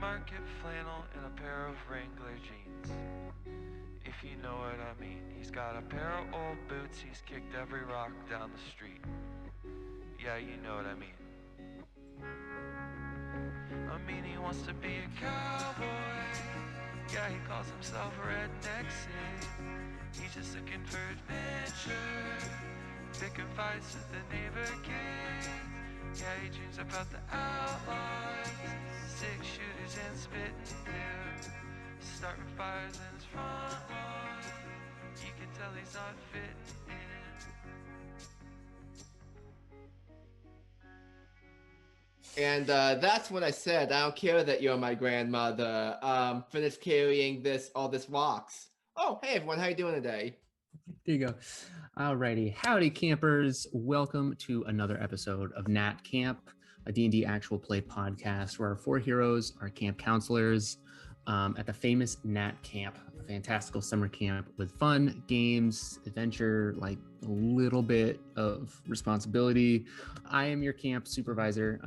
market flannel and a pair of Wrangler jeans. If you know what I mean. He's got a pair of old boots, he's kicked every rock down the street. Yeah, you know what I mean. I mean, he wants to be a cowboy. Yeah, he calls himself a redneck Sid. He's just looking for adventure, picking fights with the neighbor kids. Yeah, he dreams about the outlaws, six shooters and spitting blue, starting fires in his front lawn. You can tell he's not fitting in. And that's what I said. I don't care that you're my grandmother. Finish carrying all this rocks. Oh, hey everyone, how you doing today? There you go. Alrighty, howdy campers. Welcome to another episode of Nat Camp, a D&D actual play podcast where our four heroes are camp counselors at the famous Nat Camp, a fantastical summer camp with fun, games, adventure, like a little bit of responsibility. I am your camp supervisor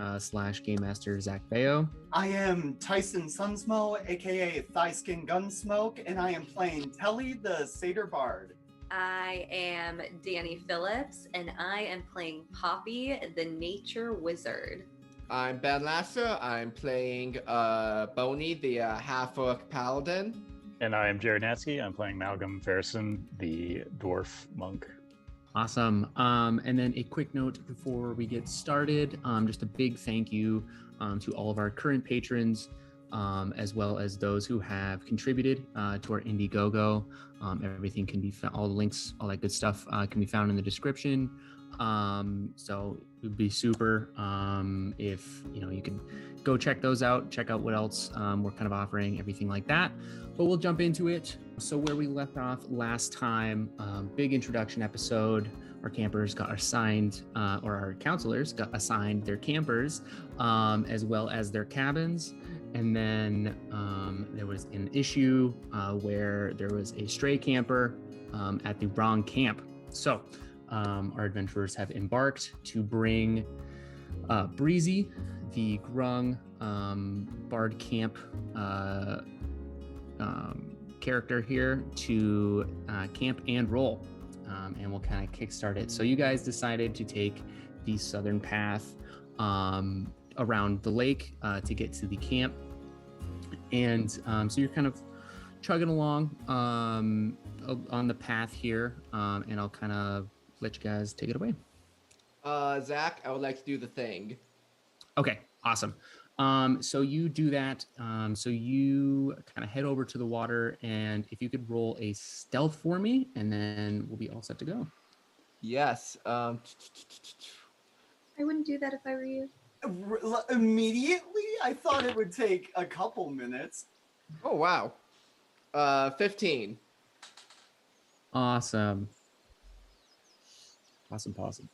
/ game master, Zach Bayo. I am Tyson Sunsmo, aka Thigh Skin Gunsmoke, and I am playing Telly the Satyr Bard. I am Danny Phillips, and I am playing Poppy the Nature Wizard. I'm Ben Lasser. I'm playing Boney, the half-orc paladin. And I am Jared Natsky. I'm playing Malcolm Farrison, the dwarf monk. Awesome. And then a quick note before we get started, just a big thank you to all of our current patrons, as well as those who have contributed to our Indiegogo. Everything can be found, all the links, all that good stuff can be found in the description. So it would be super if you can go check those out, check out what else we're kind of offering, everything like that. But we'll jump into it. So where we left off last time, big introduction episode. Our campers got assigned, or our counselors got assigned their campers, as well as their cabins. And then there was an issue where there was a stray camper at the wrong camp. So our adventurers have embarked to bring Breezy, the Grung Bard Camp character here, to camp and roll. And we'll kind of kickstart it. So you guys decided to take the southern path around the lake to get to the camp. And so you're kind of chugging along on the path here, and I'll kind of let you guys take it away. Zach, I would like to do the thing. Okay, awesome. So you do that. So you kind of head over to the water, and if you could roll a stealth for me, and then we'll be all set to go. Yes. I wouldn't do that if I were you. Immediately? I thought it would take a couple minutes. Oh, wow. 15. Awesome.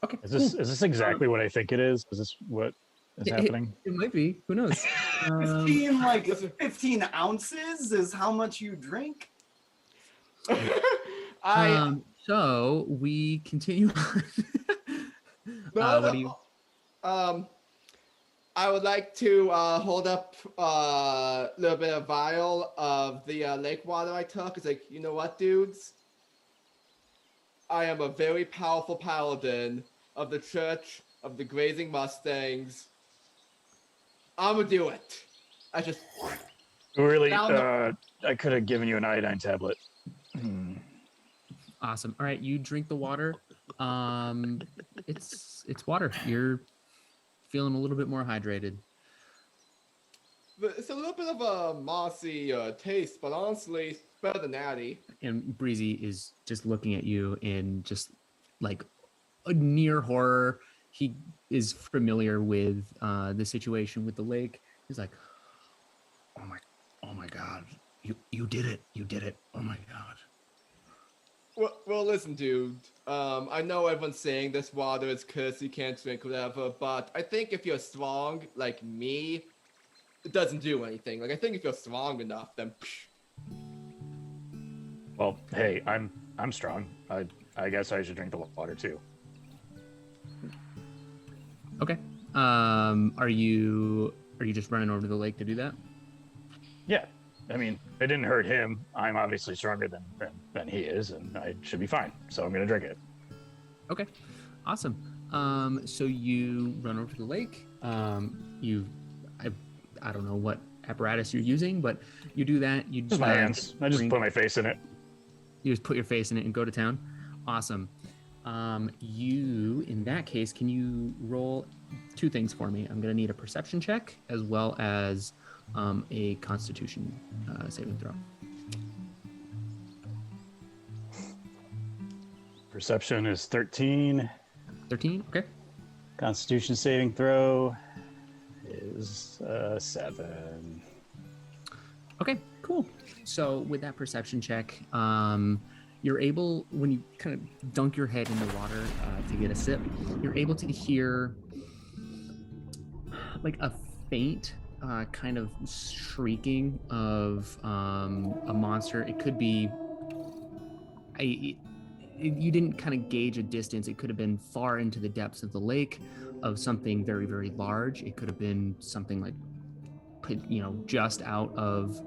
Okay. Is this exactly what I think it is? Is this what is happening? It might be. Who knows? 15 ounces is how much you drink? So we continue on. What do you? I would like to hold up a little bit of vial of the lake water I took. It's like, you know what, dudes? I am a very powerful paladin of the Church of the Grazing Mustangs. I'm gonna do it. I just Really, I could have given you an iodine tablet. Awesome. All right, you drink the water. It's water. You're feeling a little bit more hydrated. It's a little bit of a mossy taste, but honestly, it's better than natty. And Breezy is just looking at you in just like a near horror. He is familiar with the situation with the lake. He's like, oh my God, you did it. Oh my God. Well, listen, dude. I know everyone's saying this water is cursed, you can't drink, whatever, but I think if you're strong, like me, it doesn't do anything. Like, I think if you're strong enough, then... Well, hey, I'm strong. I guess I should drink the water too. Okay. Are you just running over to the lake to do that? Yeah, I mean, it didn't hurt him. I'm obviously stronger than he is, and I should be fine. So I'm gonna drink it. Okay, awesome. So you run over to the lake. I don't know what apparatus you're using, but you do that. You Just my hands. I just put my face in it. You just put your face in it and go to town. Awesome. You, in that case, can you roll 2 things for me? I'm gonna need a perception check as well as a Constitution saving throw. Perception is 13. 13. Okay. Constitution saving throw is 7. Okay, cool. So with that perception check, you're able, when you kind of dunk your head in the water to get a sip, you're able to hear like a faint kind of shrieking of a monster. It could be you didn't kind of gauge a distance. It could have been far into the depths of the lake of something very, very large. It could have been something like, just out of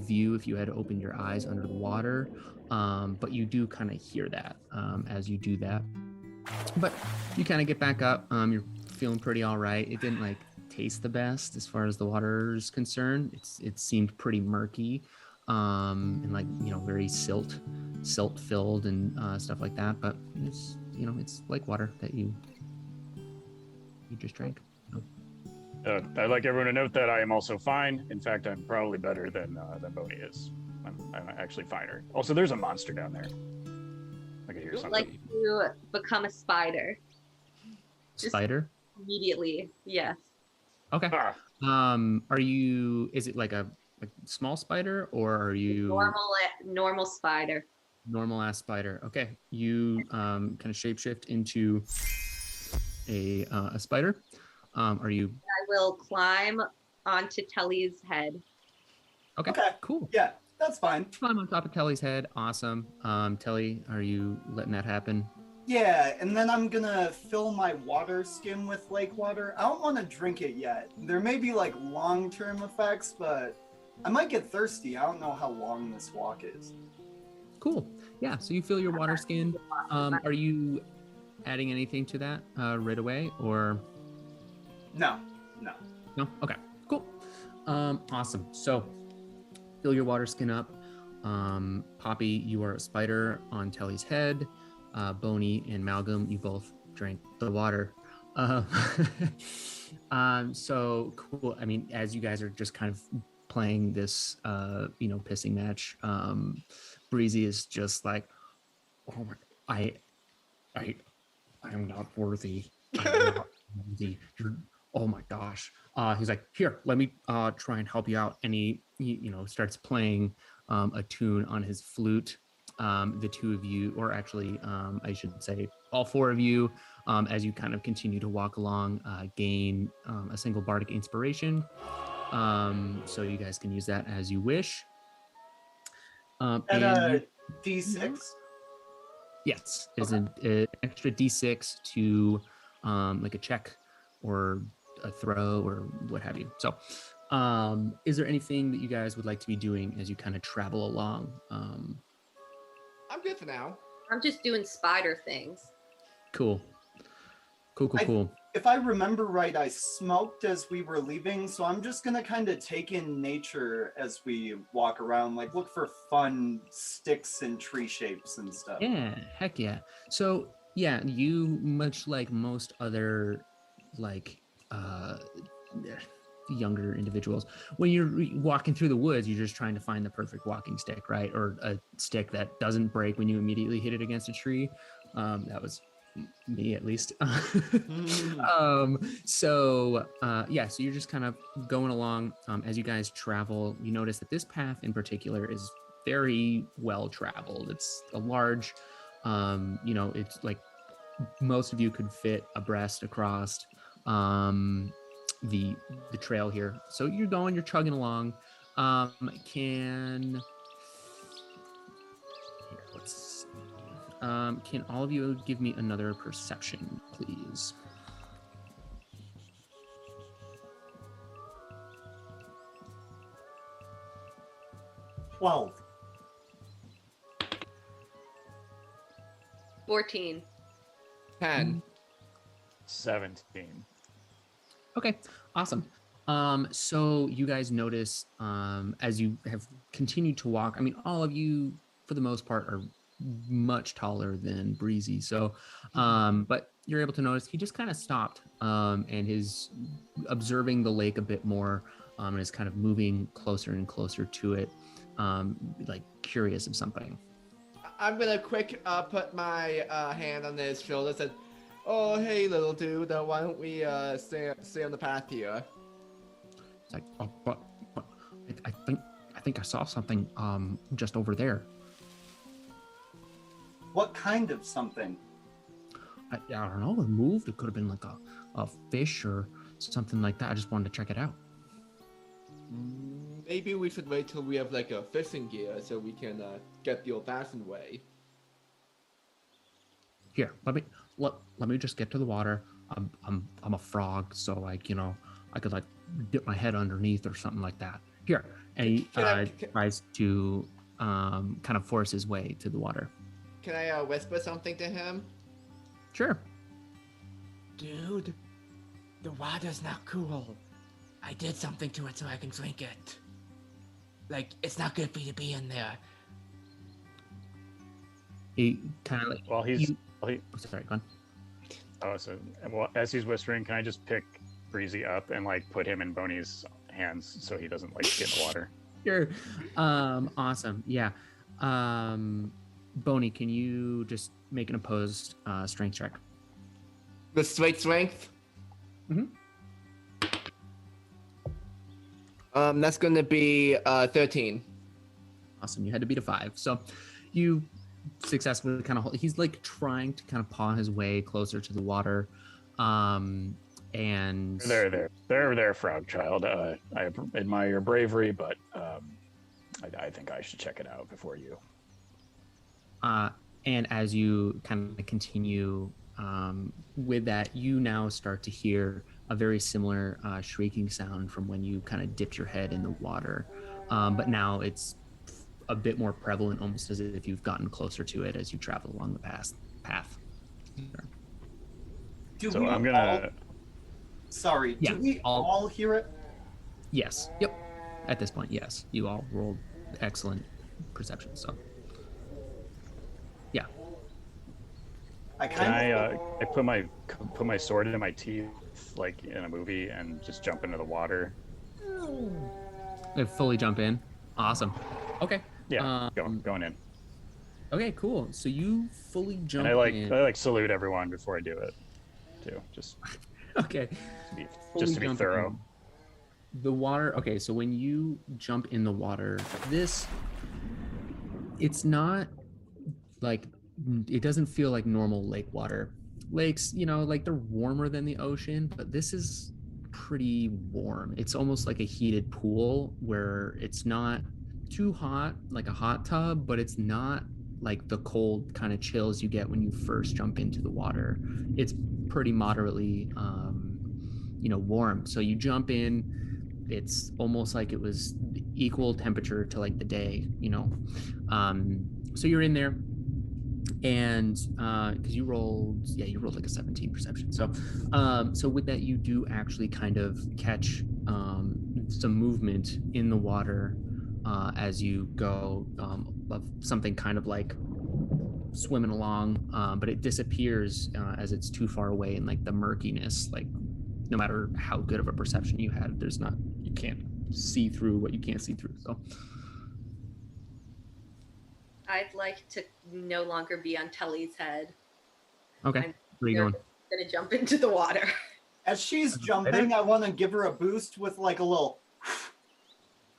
view if you had opened your eyes under the water. But you do kind of hear that as you do that. But you kind of get back up. You're feeling pretty all right. It didn't like taste the best as far as the water is concerned. It seemed pretty murky and like, very silt filled and stuff like that. But it's, it's like water that you just drank. I'd like everyone to note that I am also fine. In fact, I'm probably better than Boney is. I'm actually finer. Also, there's a monster down there. I can hear something. Like to become a spider. Spider? Immediately, yes. Okay. Are you? Is it like a small spider, or are you normal spider? Normal ass spider. Okay. You kind of shapeshift into a spider. Are you? I will climb onto Telly's head. Okay. Cool. Yeah, that's fine. Climb on top of Telly's head. Awesome. Telly, are you letting that happen? Yeah, and then I'm gonna fill my water skin with lake water. I don't want to drink it yet. There may be like long-term effects, but I might get thirsty. I don't know how long this walk is. Cool. Yeah. So you fill your water skin. Are you adding anything to that right away, or? No. No? Okay, cool. Awesome. So fill your water skin up. Poppy, you are a spider on Telly's head. Boney and Malcolm, you both drank the water. So cool. I mean, as you guys are just kind of playing this, pissing match, Breezy is just like, oh my, I am not worthy. I am not worthy. Oh my gosh. He's like, here, let me try and help you out. And he starts playing a tune on his flute. The 2 of you, or actually, I should say all 4 of you, as you kind of continue to walk along, gain a single bardic inspiration. So you guys can use that as you wish. And D6? Yes, is an extra D6 to like a check or a throw or what have you. So is there anything that you guys would like to be doing as you kind of travel along? I'm good for now. I'm just doing spider things. Cool. If I remember right, I smoked as we were leaving, so I'm just gonna kind of take in nature as we walk around, like look for fun sticks and tree shapes and stuff. Yeah, heck yeah. So yeah, you, much like most other younger individuals, when you're walking through the woods, you're just trying to find the perfect walking stick, right? Or a stick that doesn't break when you immediately hit it against a tree. That was me, at least. So you're just kind of going along. As you guys travel, you notice that this path in particular is very well traveled. It's a large, it's like most of you could fit abreast across the trail here. So you're chugging along. Can all of you give me another perception, please? 12. 14. 10. 17. Okay, awesome. So you guys notice as you have continued to walk, I mean, all of you, for the most part, are much taller than Breezy. So, but you're able to notice he just kind of stopped and is observing the lake a bit more and is kind of moving closer and closer to it, like curious of something. I'm gonna quick put my hand on his shoulder and said, "Oh, hey, little dude, why don't we stay on the path here?" It's like, oh, but I think I saw something just over there. What kind of something? I don't know. It moved. It could have been like a fish or something like that. I just wanted to check it out. Maybe we should wait till we have like a fishing gear so we can get the old-fashioned way. Here, let me just get to the water. I'm a frog, so like I could like dip my head underneath or something like that. Here, and he tries to kind of force his way to the water. Can I whisper something to him? Sure. Dude, the water's not cool. I did something to it so I can drink it. Like, it's not good for you to be in there. He kind of like. Well, sorry, go on. Oh, so as he's whispering, can I just pick Breezy up and like put him in Boney's hands so he doesn't like get in the water? Sure. Awesome. Yeah. Boney, can you just make an opposed strength check? The straight strength? Mm-hmm. That's gonna be 13. Awesome. You had to beat a 5. So you successfully kind of he's like trying to kind of paw his way closer to the water. And there, frog child. I admire your bravery, but I think I should check it out before you. And as you kind of continue with that, you now start to hear a very similar shrieking sound from when you kind of dipped your head in the water. But now it's a bit more prevalent, almost as if you've gotten closer to it as you travel along the path. So I'm gonna. Sorry, Yeah, do we all hear it? Yes. Yep. At this point, yes. You all rolled excellent perception. So. Yeah. I put my sword into my teeth like in a movie and just jump into the water. They fully jump in. Awesome. Okay. Yeah, going in. Okay, cool. So you fully jump in. And I salute everyone before I do it, too. Just okay. Just to be thorough. In. The water. Okay, so when you jump in the water, it's not like it doesn't feel like normal lake water. Lakes, like they're warmer than the ocean, but this is pretty warm. It's almost like a heated pool where it's not too hot, like a hot tub, but it's not like the cold kind of chills you get when you first jump into the water. It's pretty moderately, warm. So you jump in, it's almost like it was equal temperature to like the day, So you're in there. And because you rolled like a 17 perception. So with that, you do actually kind of catch some movement in the water as you go, of something kind of like swimming along, but it disappears as it's too far away in like the murkiness. Like no matter how good of a perception you had, you can't see through what you can't see through. So. I'd like to no longer be on Tully's head. Okay. Where are you going? I'm gonna jump into the water. As she's jumping, I want to give her a boost with like a little,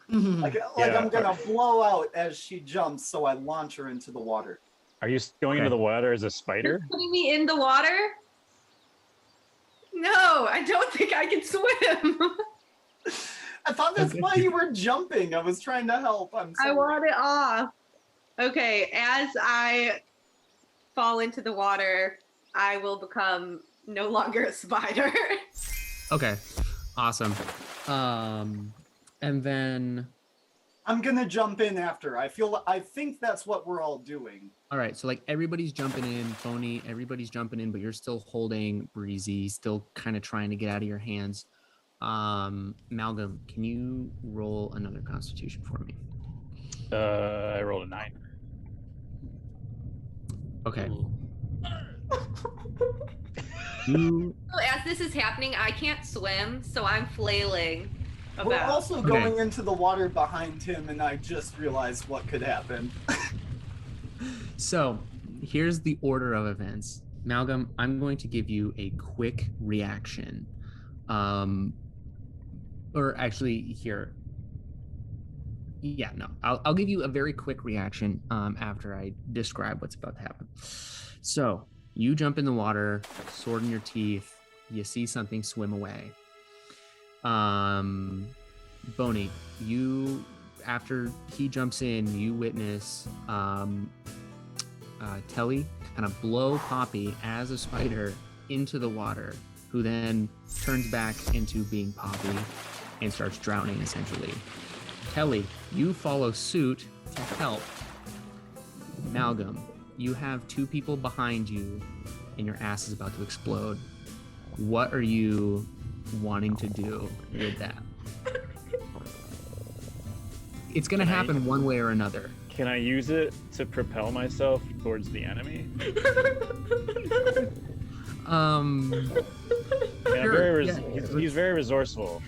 like I'm gonna blow out as she jumps. So I launch her into the water. Are you going into the water as a spider? You're putting me in the water? No, I don't think I can swim. I thought that's why you were jumping. I was trying to help. I'm sorry. I want it off. Okay, as I fall into the water, I will become no longer a spider. Okay, awesome. And then I'm gonna jump in after. I think that's what we're all doing. All right, so like everybody's jumping in, Phony, everybody's jumping in, but you're still holding Breezy, still kind of trying to get out of your hands. Malcolm, can you roll another Constitution for me? I rolled a 9. Okay. Ooh. You So as this is happening, I can't swim, so I'm flailing about. We're also going into the water behind him, and I just realized what could happen. So here's the order of events. Malcolm, I'm going to give you a quick reaction. Or actually here. Yeah, no, I'll give you a very quick reaction after I describe what's about to happen. So you jump in the water, sword in your teeth, you see something swim away. Boney, you, after he jumps in, you witness Telly kind of blow Poppy as a spider into the water, who then turns back into being Poppy and starts drowning essentially. Telly, you follow suit to help. Malcolm, you have 2 people behind you and your ass is about to explode. What are you wanting to do with that? It's gonna happen one way or another. Can I use it to propel myself towards the enemy? Sure, He's very resourceful.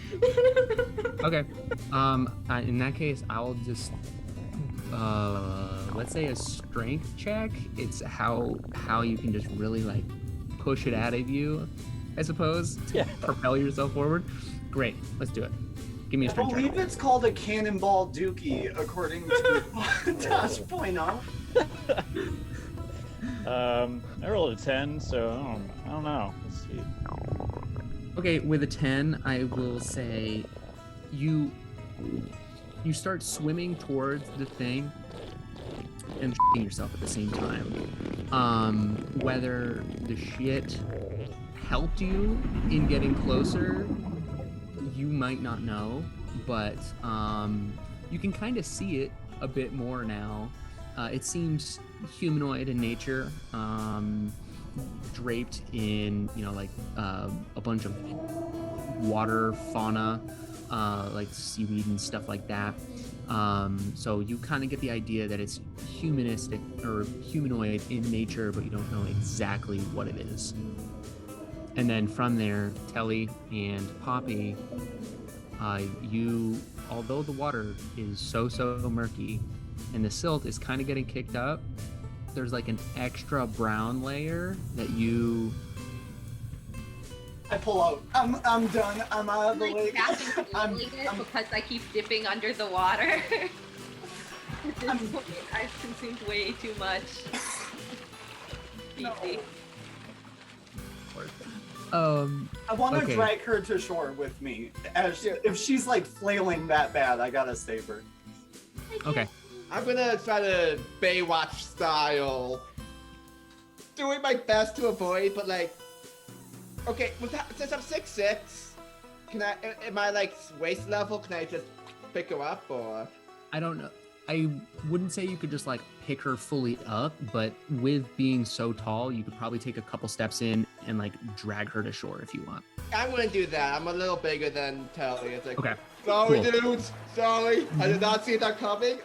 Okay. In that case, I'll just let's say a strength check. It's how you can just really like push it out of you, I suppose, to propel yourself forward. Great, let's do it. Give me a I strength believe check. it's called a cannonball dookie, according to Tosh.0. I rolled a 10, so I don't know. Let's see. Okay, with a 10, I will say you start swimming towards the thing and yourself at the same time. Whether the shit helped you in getting closer, you might not know, but you can kind of see it a bit more now. It seems humanoid in nature, draped in, like a bunch of water fauna, like seaweed and stuff like that. So you kind of get the idea that it's humanistic or humanoid in nature, but you don't know exactly what it is. And then from there, Telly and Poppy, although the water is so murky and the silt is kind of getting kicked up, there's like an extra brown layer that you... I pull out. I'm done. I'm out of the lake. Because I keep dipping under the water. I've consumed way too much. Easy. I want to drag her to shore with me. If she's like flailing that bad, I gotta save her. Okay. I'm gonna try to Baywatch style, doing my best to avoid, but like, okay, since I'm 6'6", am I like waist level? Can I just pick her up, or? I don't know. I wouldn't say you could just like pick her fully up, but with being so tall, you could probably take a couple steps in and like drag her to shore if you want. I'm gonna do that. I'm a little bigger than Telly. It's like, okay. Sorry, dudes. Sorry. I did not see that coming.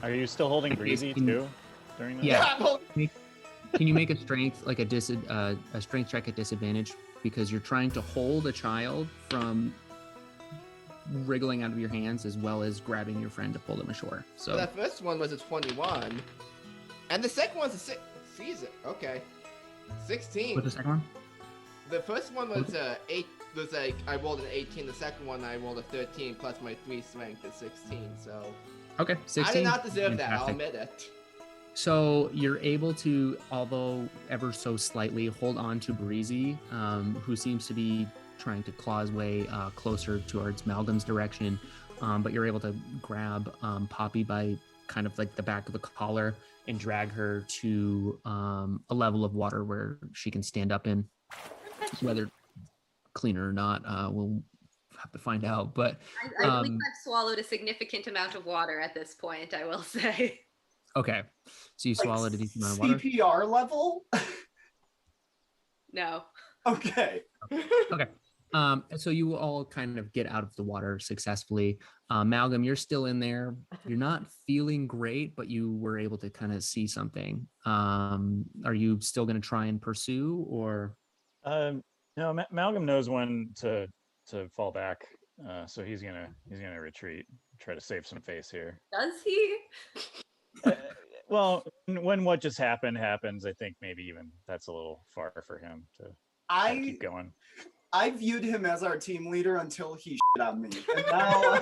Are you still holding Breezy too during that? Yeah. Can you make a strength, like a strength check at disadvantage, because you're trying to hold a child from wriggling out of your hands as well as grabbing your friend to pull them ashore. So that first one was a 21, and the second one's a 6. Okay, 16. What's the second one? The first one was 8. Was like I rolled an 18. The second one I rolled a 13 plus my 3 strength is 16. So okay, 16. I did not deserve that. I'll Fantastic. admit it. So you're able to, although ever so slightly, hold on to Breezy, who seems to be trying to claw his way closer towards Malcolm's direction, but you're able to grab Poppy by kind of like the back of the collar and drag her to a level of water where she can stand up in. Whether cleaner or not, we'll have to find out. But I believe I've swallowed a significant amount of water at this point, I will say. okay, so you Like swallowed a decent amount of water. CPR level? No. Okay. Okay. So you all kind of get out of the water successfully. Malcolm, you're still in there. You're not feeling great, but you were able to kind of see something. Are you still going to try and pursue, or? No, Malcolm knows when to fall back, so he's gonna retreat, try to save some face here. Does he? Well, when what just happened happens, I think maybe even that's a little far for him to keep going. I viewed him as our team leader until he shit on me, and now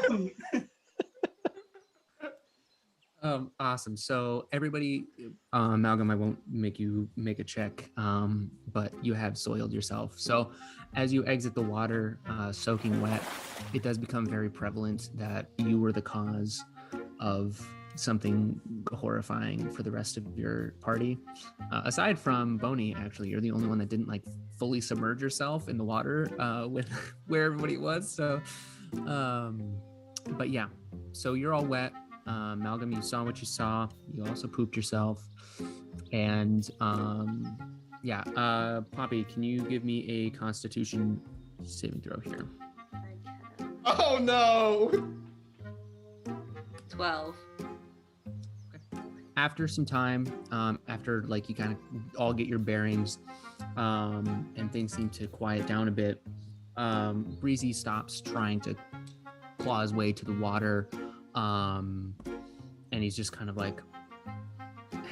Awesome. So everybody, Malcolm, I won't make you make a check, but you have soiled yourself. So as you exit the water, soaking wet, it does become very prevalent that you were the cause of something horrifying for the rest of your party. Aside from Boney, actually, you're the only one that didn't like fully submerge yourself in the water with where everybody was. So, but yeah, so you're all wet. Malcolm, you saw what you saw. You also pooped yourself. And Poppy, can you give me a Constitution saving throw here? Oh no! 12. After some time, after like you kind of all get your bearings, and things seem to quiet down a bit, Breezy stops trying to claw his way to the water. And he's just kind of like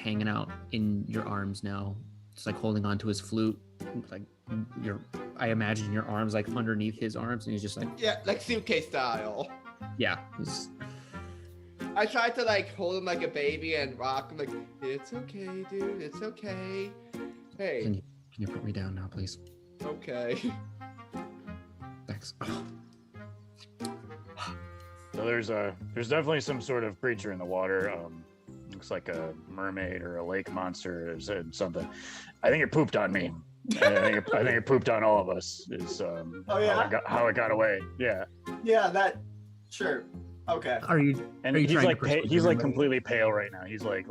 hanging out in your arms now, just like holding onto his flute, like I imagine your arms like underneath his arms, and he's just like, yeah, like suitcase style. Yeah, I tried to like hold him like a baby and rock him like, it's okay, dude, it's okay. Hey. Can you put me down now, please? Okay. Thanks. So there's definitely some sort of creature in the water. Looks like a mermaid or a lake monster or something. I think it pooped on me. I think it pooped on all of us. Is how it got away. Yeah. Yeah, that sure. Okay. Are you he's like completely pale right now. He's like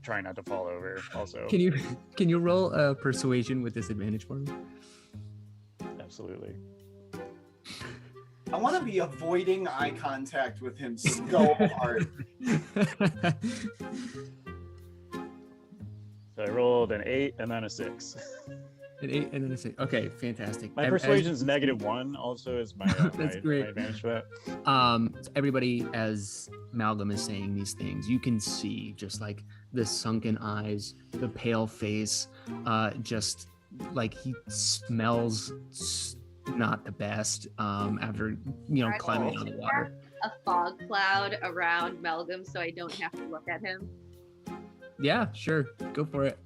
trying not to fall over also. Can you roll a persuasion with disadvantage for me? Absolutely. I want to be avoiding eye contact with him so hard. So I rolled an 8 and then a 6. An 8 and then a 6. Okay, fantastic. My persuasion's -1 also is my, that's my, great. my advantage for that. Everybody, as Malcolm is saying these things, you can see just like the sunken eyes, the pale face, just like he smells not the best after climbing out of the water. A fog cloud around Malcolm so I don't have to look at him. Yeah, sure. Go for it.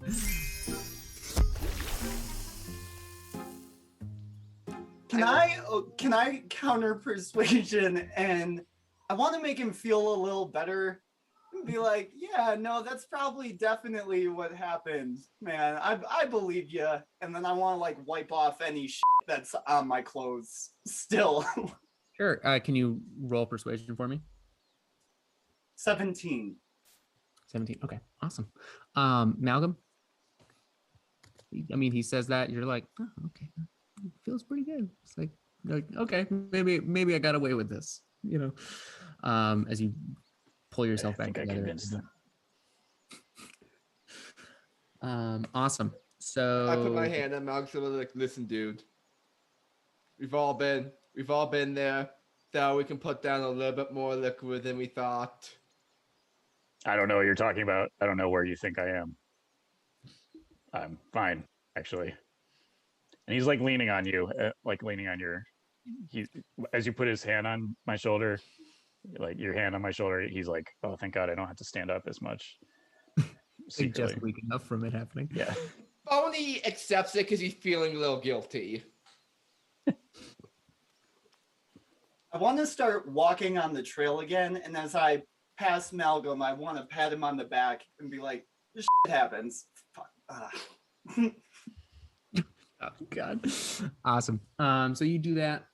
Can I counter persuasion, and I want to make him feel a little better and be like, yeah, no, that's probably definitely what happened, man. I believe you. And then I want to like wipe off any shit that's on my clothes still. Sure. Can you roll persuasion for me? 17. 17. Okay, awesome. Malcolm? I mean, he says that, you're like, oh, okay. It feels pretty good. It's like okay, maybe I got away with this, as you pull yourself back together. I convinced him. Awesome. So I put my hand on Malcolm's shoulder like, listen, dude. We've all been there. So we can put down a little bit more liquid than we thought. I don't know what you're talking about. I don't know where you think I am. I'm fine, actually. And he's like leaning on you, as you put his hand on my shoulder, like your hand on my shoulder, he's like, oh, thank God I don't have to stand up as much. Just weak enough from it happening. Yeah. Boney accepts it because he's feeling a little guilty. I want to start walking on the trail again, and as I pass Malcolm, I want to pat him on the back and be like, this shit happens. Fuck. Oh God. Awesome. So you do that.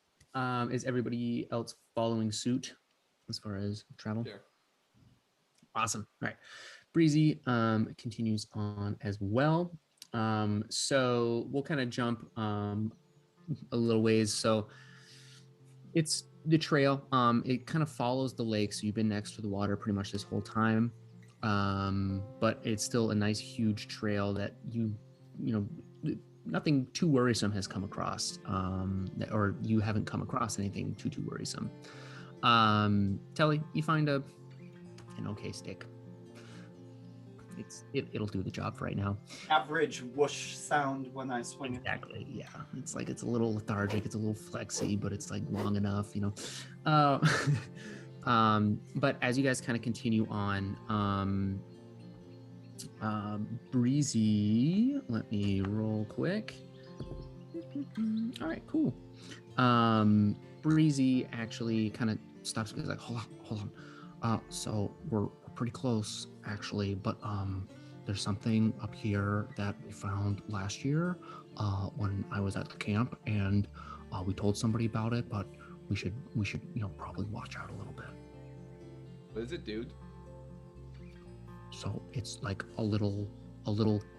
Is everybody else following suit as far as travel? Sure. Awesome. All right. Breezy continues on as well. So we'll kind of jump a little ways. So it's the trail. It kind of follows the lake. So you've been next to the water pretty much this whole time. But it's still a nice huge trail that you know, nothing too worrisome has come across, or you haven't come across anything too worrisome. Telly, you find an okay stick. It'll do the job for right now. Average whoosh sound when I swing it. Exactly. Yeah. It's like it's a little lethargic, it's a little flexy, but it's like long enough, but as you guys kind of continue on, Breezy, let me roll quick. All right, cool. Breezy actually kind of stops. He's like, hold on. So we're pretty close actually, but there's something up here that we found last year when I was at the camp, and we told somebody about it, but we should probably watch out a little bit. What is it, dude? So it's like a little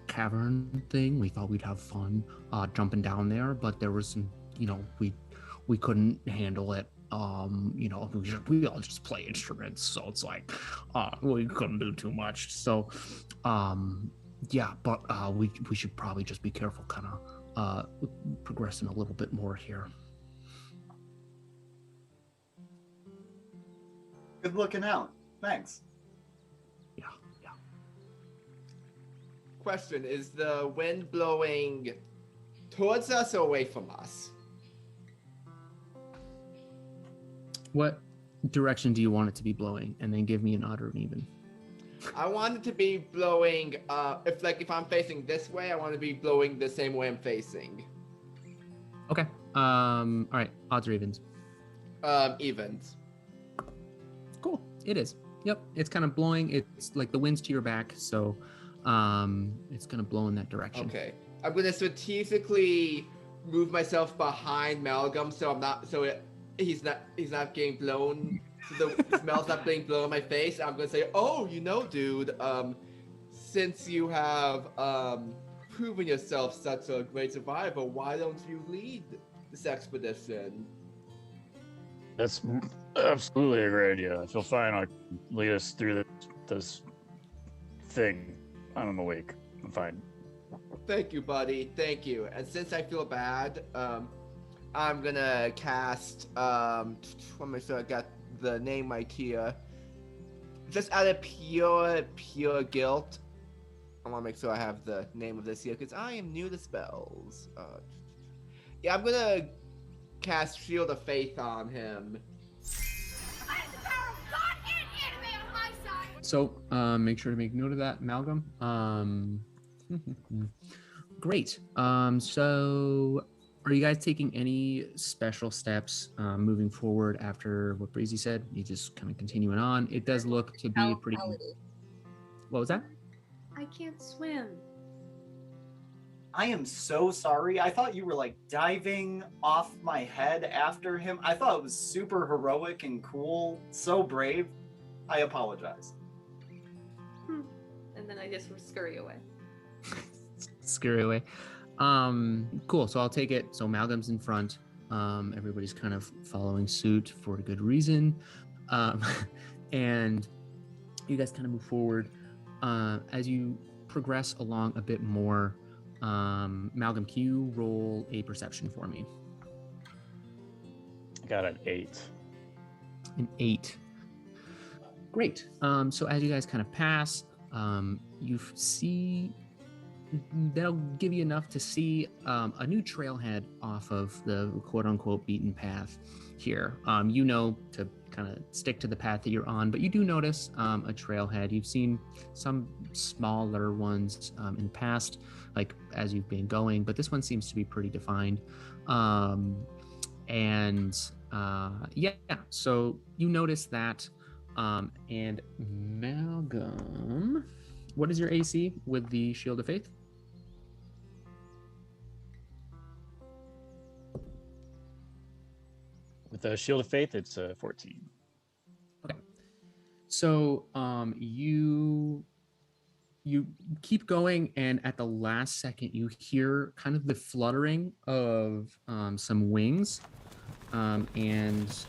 cavern thing. We thought we'd have fun jumping down there, but there was some, we couldn't handle it. We all just play instruments, so it's like we couldn't do too much. So but we should probably just be careful, kind of progressing a little bit more here. Good looking out. Thanks. Yeah. Question, is the wind blowing towards us or away from us? What direction do you want it to be blowing? And then give me an odd or an even. I want it to be blowing, if I'm facing this way, I want to be blowing the same way I'm facing. Okay. All right. Odds or evens? Evens. Cool. It is. Yep. It's kind of blowing. It's like the wind's to your back, so it's gonna blow in that direction. Okay. I'm gonna strategically move myself behind Malcolm he's not getting blown. So the smell's not being blown in my face. I'm gonna say, dude, since you have proven yourself such a great survivor, why don't you lead this expedition? That's absolutely a great idea. I feel fine. I'll lead us through this thing. I'm awake. I'm fine. Thank you, buddy. Thank you. And since I feel bad, I'm gonna cast. Let me make sure I got the name right here. Just out of pure guilt, I want to make sure I have the name of this here because I am new to spells. I'm gonna cast Shield of Faith on him. I have the power of God and anime on my side. So make sure to make note of that, Malcolm. Great. So are you guys taking any special steps moving forward after what Breezy said? You just kind of continuing on. It does look to be pretty. What was that? I can't swim. I am so sorry. I thought you were like diving off my head after him. I thought it was super heroic and cool. So brave. I apologize. And then I just scurry away. Scurry away. Cool. So I'll take it. So Malcolm's in front. Everybody's kind of following suit for a good reason. And you guys kind of move forward. As you progress along a bit more, Malcolm, can you roll a perception for me? I got an 8. An 8. Great. So as you guys kind of pass, you see that'll give you enough to see a new trailhead off of the quote-unquote beaten path here. To kind of stick to the path that you're on, but you do notice a trailhead. You've seen some smaller ones in the past, like as you've been going, but this one seems to be pretty defined. So you notice that, and Malcolm, what is your AC with the Shield of Faith? the Shield of Faith, it's 14. Okay. So you keep going, and at the last second, you hear kind of the fluttering of some wings, and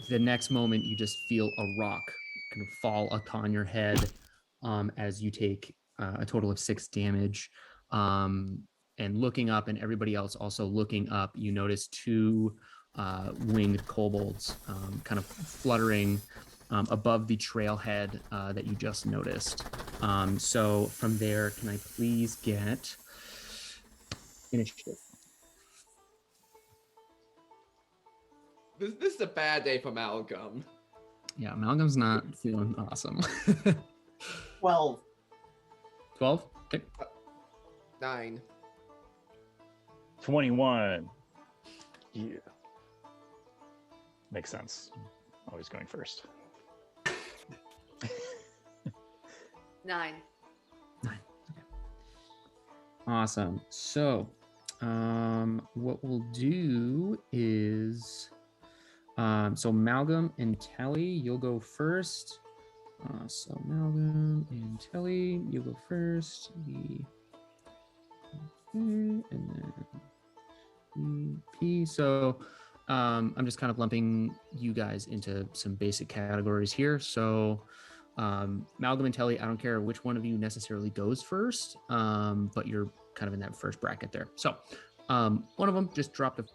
the next moment, you just feel a rock kind of fall upon your head as you take a total of 6 damage. And looking up, and everybody else also looking up, you notice 2 winged kobolds kind of fluttering above the trailhead that you just noticed. So from there, can I please get initiative? This is a bad day for Malcolm. Yeah, Malcolm's not feeling awesome. 12. 12? Okay. 9. 21. Yeah. Makes sense. Always going first. 9. 9. Okay. Awesome. So, what we'll do is, so Malcolm and Telly, you'll go first. So Malcolm and Telly, you'll go first. And then P. So, I'm just kind of lumping you guys into some basic categories here. So, Malcolm and Telly, I don't care which one of you necessarily goes first, but you're kind of in that first bracket there. So one of them just dropped a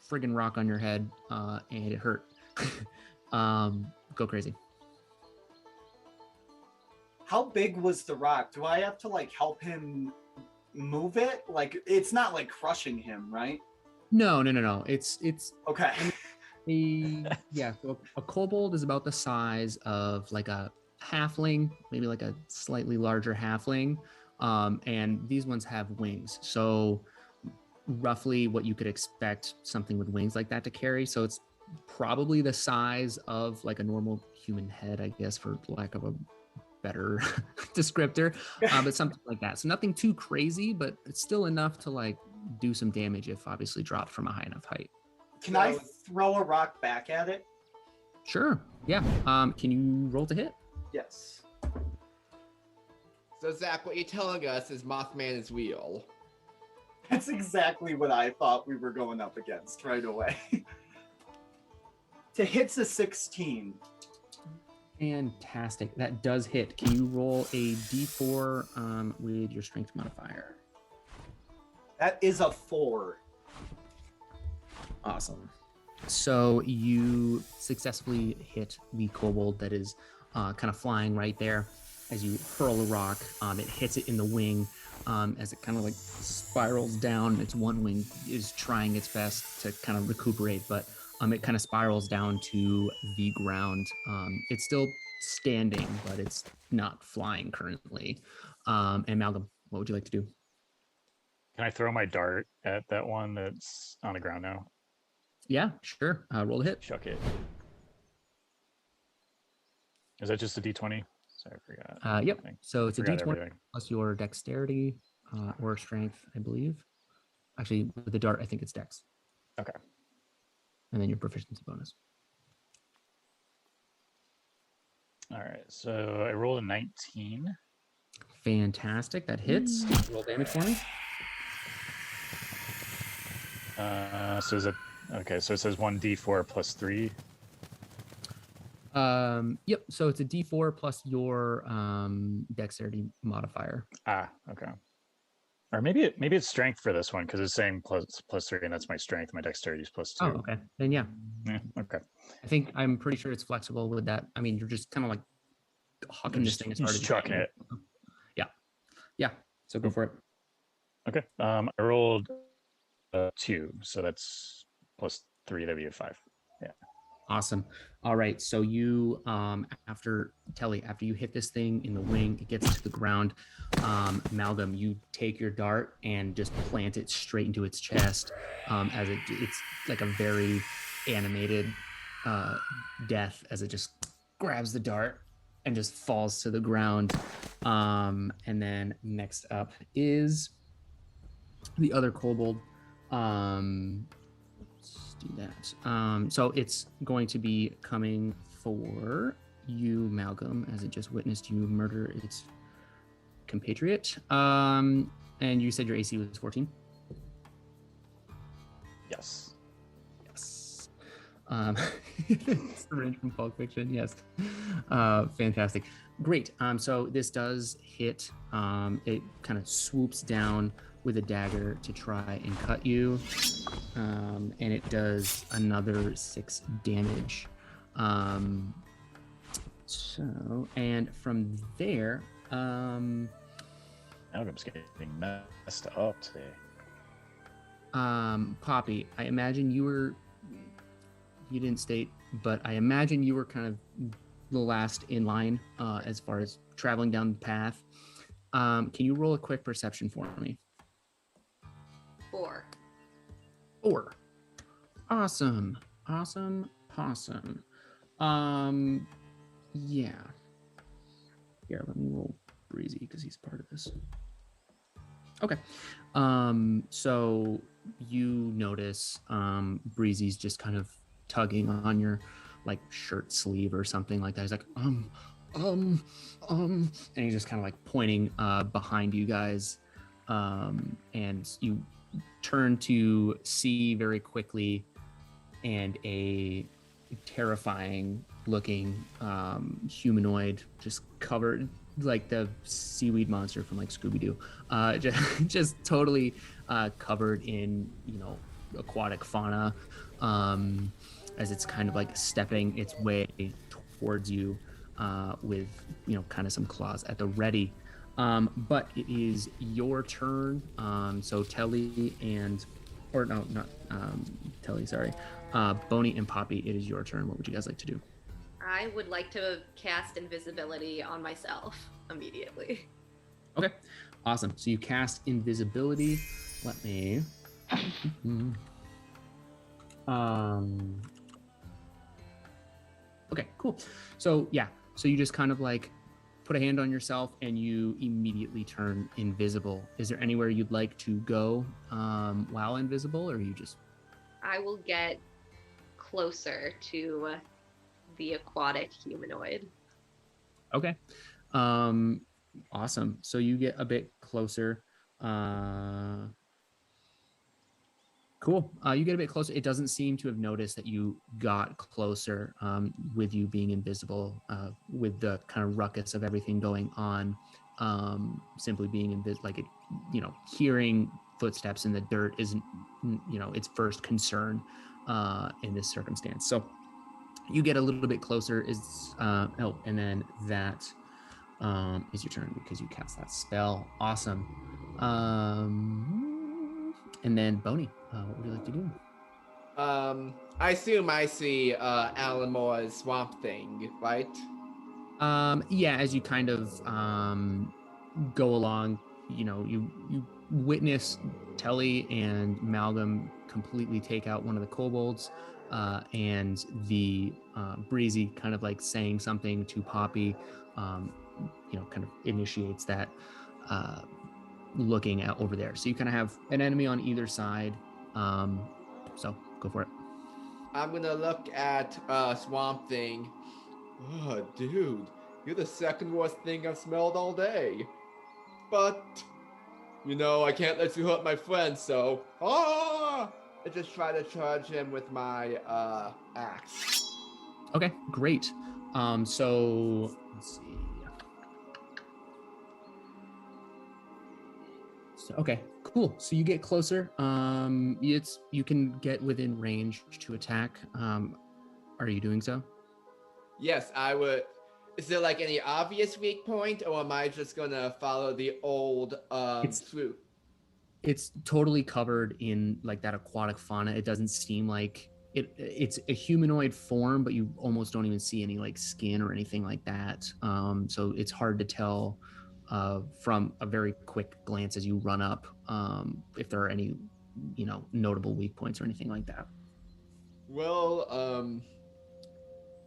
friggin' rock on your head and it hurt. Go crazy. How big was the rock? Do I have to like help him move it? Like it's not like crushing him, right? No. It's Okay. So a kobold is about the size of like a halfling, maybe like a slightly larger halfling, and these ones have wings, so roughly what you could expect something with wings like that to carry. So it's probably the size of like a normal human head, I guess, for lack of a better descriptor, but something like that. So nothing too crazy, but it's still enough to like do some damage if obviously dropped from a high enough height. Can I throw a rock back at it? Sure. Yeah. Can you roll to hit? Yes. So Zach, what you're telling us is Mothman is real. That's exactly what I thought we were going up against right away. To hit's a 16. Fantastic. That does hit. Can you roll a d4 with your strength modifier? That is a 4. Awesome. So you successfully hit the kobold that is kind of flying right there. As you hurl a rock, it hits it in the wing as it kind of like spirals down. Its one wing is trying its best to kind of recuperate, but it kind of spirals down to the ground. It's still standing, but it's not flying currently. And Malcolm, what would you like to do? Can I throw my dart at that one that's on the ground now? Yeah, sure. Roll the hit. Chuck it. Is that just a d20? Sorry, I forgot. Yep. So it's a d20 everything. plus your dexterity or strength, I believe. Actually, with the dart, I think it's dex. Okay. And then your proficiency bonus. All right. So I rolled a 19. Fantastic. That hits. Roll damage for me. So is it okay? So it says 1d4 plus 3. Yep. So it's a d4 plus your dexterity modifier. Okay. Or maybe it's strength for this one because it's saying plus 3, and that's my strength. My dexterity is plus 2. Oh, okay. Then yeah. Okay. I'm pretty sure it's flexible with that. I mean, you're just kind of like hawking this thing as hard as you chucking can. it. Yeah. So go for it. Okay. I rolled 2, so that's plus 3. That'd be a 5. Yeah. Awesome. All right. So you, after you hit this thing in the wing, it gets to the ground. Malcolm, you take your dart and just plant it straight into its chest. As it's like a very animated death as it just grabs the dart and just falls to the ground. And then next up is the other kobold. Let's Let's do that. So it's going to be coming for you, Malcolm, as it just witnessed you murder its compatriot. And you said your AC was 14? Yes. Yes. It's the range from Pulp Fiction, yes. Fantastic. Great. So this does hit. It kind of swoops down with a dagger to try and cut you. And it does another 6 damage. So, and from there, Malcolm's getting messed up today. Poppy, I imagine you didn't state, but I imagine you were kind of the last in line as far as traveling down the path. Can you roll a quick perception for me? 4. 4. Awesome. Possum. Yeah. Here, let me roll Breezy because he's part of this. Okay. So you notice Breezy's just kind of tugging on your like shirt sleeve or something like that. He's like, and he's just kind of like pointing behind you guys. And you turn to see very quickly, and a terrifying looking humanoid just covered like the seaweed monster from like Scooby-Doo, just totally covered in, you know, aquatic fauna, as it's kind of like stepping its way towards you with, you know, kind of some claws at the ready. But it is your turn. So Telly and, or no, not Telly, sorry. Boney and Poppy, it is your turn. What would you guys like to do? I would like to cast invisibility on myself immediately. Okay, awesome. So you cast invisibility. Let me. Okay, cool. So yeah, so you just kind of like put a hand on yourself and you immediately turn invisible. Is there anywhere you'd like to go while invisible, or you just? I will get closer to the aquatic humanoid. Okay. Awesome. So you get a bit closer. Cool. You get a bit closer. It doesn't seem to have noticed that you got closer with you being invisible, with the kind of ruckus of everything going on. Simply being invisible, like it, you know, hearing footsteps in the dirt isn't, you know, its first concern in this circumstance. So you get a little bit closer. And then that is your turn because you cast that spell. Awesome. And then Boney, what would you like to do? I assume I see Alan Moore's Swamp Thing, right? Yeah, as you kind of go along, you know, you witness Telly and Malcolm completely take out one of the kobolds, and the Breezy kind of like saying something to Poppy, you know, kind of initiates that looking at over there. So you kind of have an enemy on either side. So go for it. I'm gonna look at Swamp Thing. Oh, dude, you're the second worst thing I've smelled all day. But, you know, I can't let you hurt my friend, so I just try to charge him with my axe. Okay, great. So let's see. So, okay, cool. So you get closer. You can get within range to attack. Are you doing so? Yes, I would. Is there like any obvious weak point, or am I just gonna follow the old route? It's totally covered in like that aquatic fauna. It doesn't seem like it's a humanoid form, but you almost don't even see any like skin or anything like that. So it's hard to tell from a very quick glance as you run up if there are any, you know, notable weak points or anything like that. Well,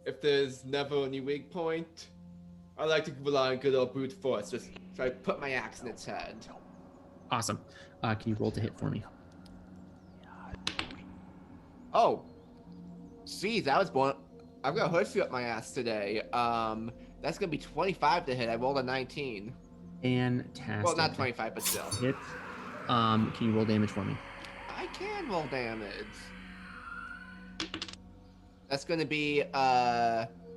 if there's never any weak point, I like to rely on good old brute force. Just try to put my axe in its head. Awesome. Can you roll to hit for me? Oh, geez, that was born. I'm gonna hurt you up my ass today. That's gonna be 25 to hit. I rolled a 19. Fantastic. Well, not 25, but still. Hit. Can you roll damage for me? I can roll damage. That's gonna be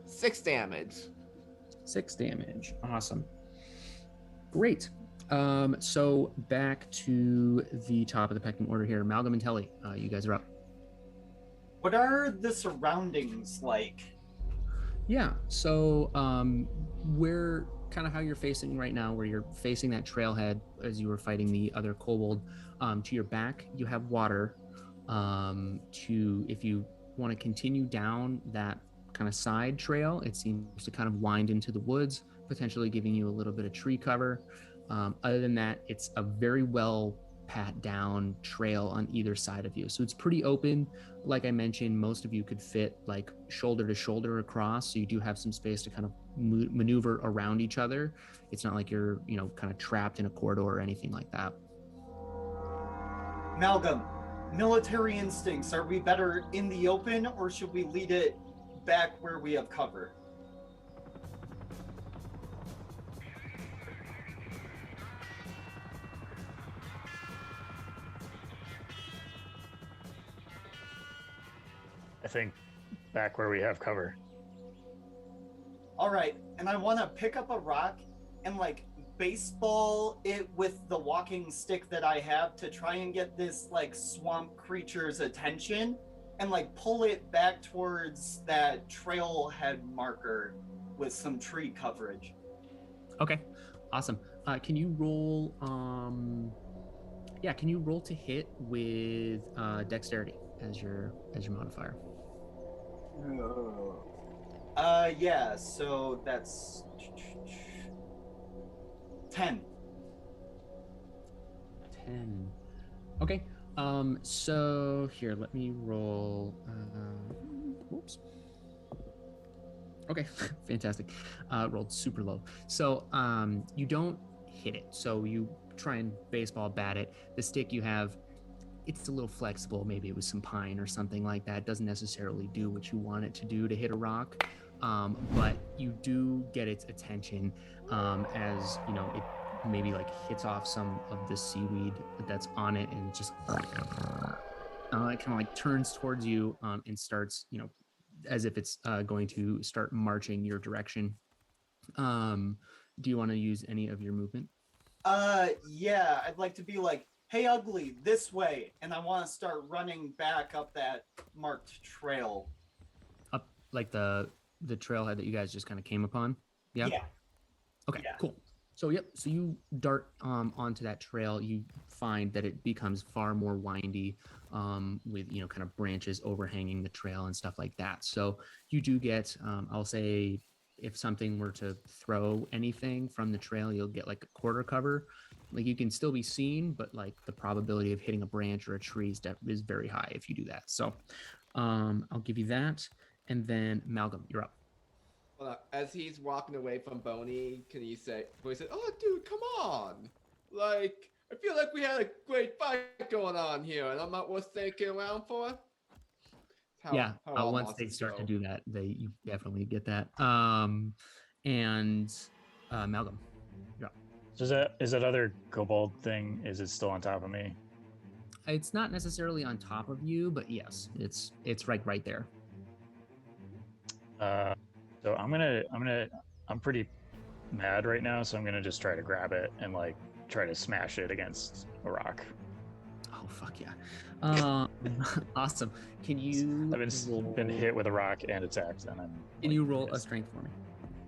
6 damage. 6 damage. Awesome. Great. So back to the top of the pecking order here. Malcolm and Telly, you guys are up. What are the surroundings like? Yeah. So we're kind of how you're facing right now, where you're facing that trailhead as you were fighting the other kobold. To your back, you have water. If you want to continue down that kind of side trail, it seems to kind of wind into the woods, potentially giving you a little bit of tree cover. Other than that, it's a very well pat down trail on either side of you. So it's pretty open. Like I mentioned, most of you could fit like shoulder to shoulder across. So you do have some space to kind of maneuver around each other. It's not like you're, kind of trapped in a corridor or anything like that. Malcolm, military instincts. Are we better in the open or should we lead it back where we have cover? I think back where we have cover. All right, and I want to pick up a rock and like baseball it with the walking stick that I have to try and get this like swamp creature's attention and like pull it back towards that trailhead marker with some tree coverage. Okay, awesome. Can you roll? Can you roll to hit with dexterity as your modifier? Yeah, so that's 10. 10. Okay. So here, let me roll. Whoops. Okay, fantastic. Rolled super low. So you don't hit it. So you try and baseball bat it. The stick you have, it's a little flexible. Maybe it was some pine or something like that. It doesn't necessarily do what you want it to do to hit a rock. But you do get its attention as it maybe like hits off some of the seaweed that's on it and just it kind of like turns towards you and starts as if it's going to start marching your direction. Do you want to use any of your movement? Yeah, I'd like to be like, hey, ugly, this way, and I want to start running back up that marked trail. Up like the trailhead that you guys just kind of came upon? Yeah. Okay, yeah. Cool. So so you dart onto that trail. You find that it becomes far more windy with kind of branches overhanging the trail and stuff like that. So you do get I'll say if something were to throw anything from the trail, you'll get like a quarter cover. Like you can still be seen, but like the probability of hitting a branch or a tree is very high if you do that. So I'll give you that. And then Malcolm, you're up. Well, as he's walking away from Boney, can you say, "Oh, dude, come on! Like, I feel like we had a great fight going on here, and I'm not worth sticking around for." Once they start to do that, you definitely get that. And Malcolm, you're up. So is that other kobold thing? Is it still on top of me? It's not necessarily on top of you, but yes, it's right there. So I'm pretty mad right now, so I'm gonna just try to grab it and like try to smash it against a rock. Oh fuck yeah! Awesome. Can you? I've been hit with a rock and attacked, and I'm. Can you roll a strength for me?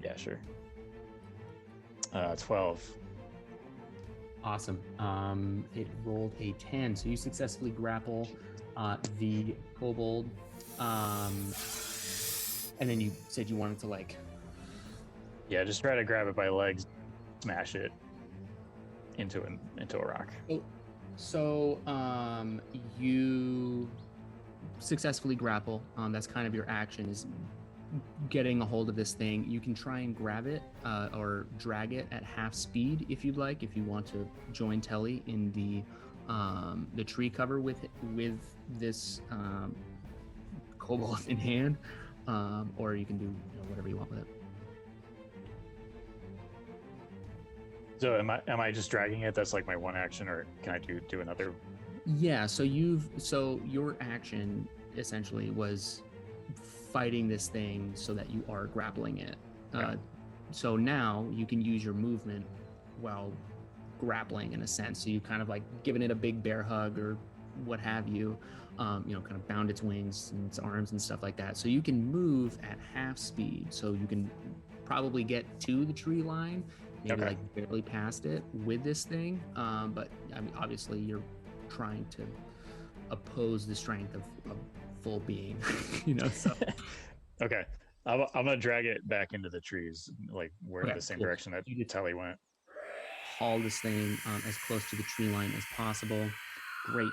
Yeah, sure. 12. Awesome. It rolled a 10, so you successfully grapple the kobold. And then you said you wanted to like... Yeah, just try to grab it by legs, smash it into a rock. So you successfully grapple. That's kind of your action, is getting a hold of this thing. You can try and grab it or drag it at half speed if you'd like, if you want to join Telly in the tree cover with this cobalt in hand, or you can do whatever you want with it. So am I just dragging it? That's like my one action, or can I do another? Yeah. So your action essentially was fighting this thing so that you are grappling it. Okay. So now you can use your movement while grappling in a sense. So you kind of like giving it a big bear hug or what have you, kind of bound its wings and its arms and stuff like that. So you can move at half speed. So you can probably get to the tree line, maybe like barely past it with this thing. But I mean, obviously you're trying to oppose the strength of full being, so. Okay. I'm gonna drag it back into the trees, like where Okay, the same cool. direction that You just Telly went. haul this thing as close to the tree line as possible. Great.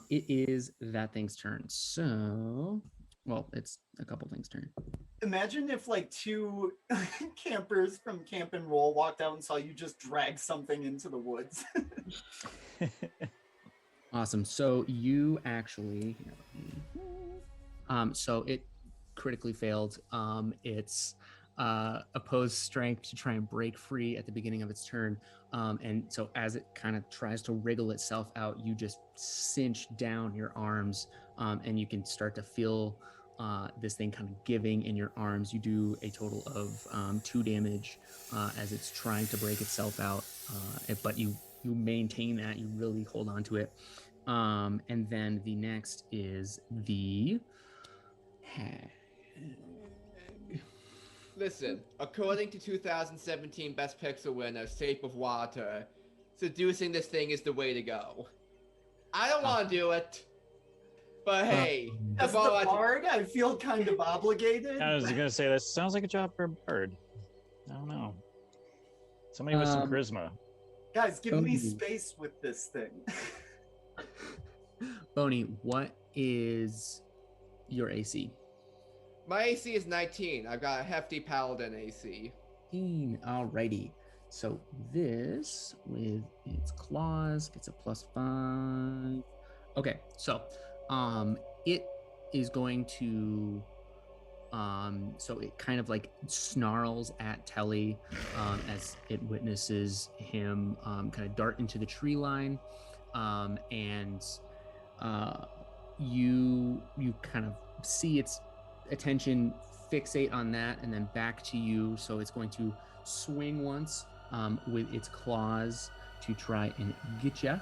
It is that thing's turn. So, well, it's a couple things' turn. Imagine if like two campers from Camp and Roll walked out and saw you just drag something into the woods. Awesome. So you actually, so it critically failed. It's opposed strength to try and break free at the beginning of its turn. And so as it kind of tries to wriggle itself out, you just cinch down your arms, and you can start to feel this thing kind of giving in your arms. You do a total of 2 damage as it's trying to break itself out, but you maintain that, you really hold on to it. And then the next is the Listen, according to 2017 Best Pixel winner, Shape of Water, seducing this thing is the way to go. I don't want to do it, but hey, As the bard, I feel kind of obligated. I was gonna say that sounds like a job for a bird. I don't know. Somebody with some charisma. Guys, give me space with this thing. Boney, what is your AC? My AC is 19. I've got a hefty paladin AC. Alrighty. So this, with its claws, gets a +5. Okay, so it is going to so it kind of like snarls at Telly as it witnesses him kind of dart into the tree line, and you kind of see its attention fixate on that and then back to you. So it's going to swing once with its claws to try and get you.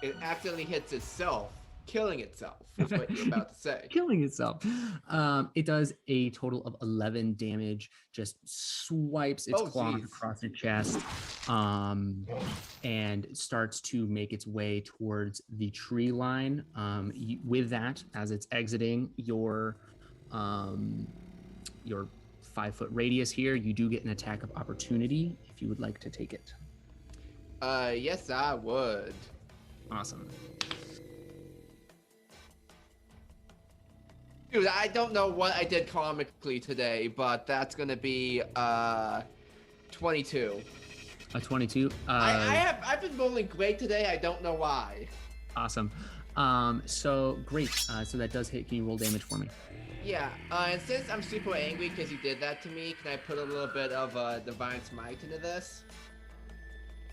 It accidentally hits itself, killing itself, is what you're about to say. Killing itself. It does a total of 11 damage, just swipes its claws across your chest, and starts to make its way towards the tree line. With that, as it's exiting your 5-foot radius here, you do get an attack of opportunity if you would like to take it. Yes, I would. Awesome. Dude, I don't know what I did comically today, but that's gonna be 22. A 22. I've been rolling great today. I don't know why. Awesome. So great. So that does hit. Can you roll damage for me? Yeah. And since I'm super angry because you did that to me, can I put a little bit of Divine Smite into this?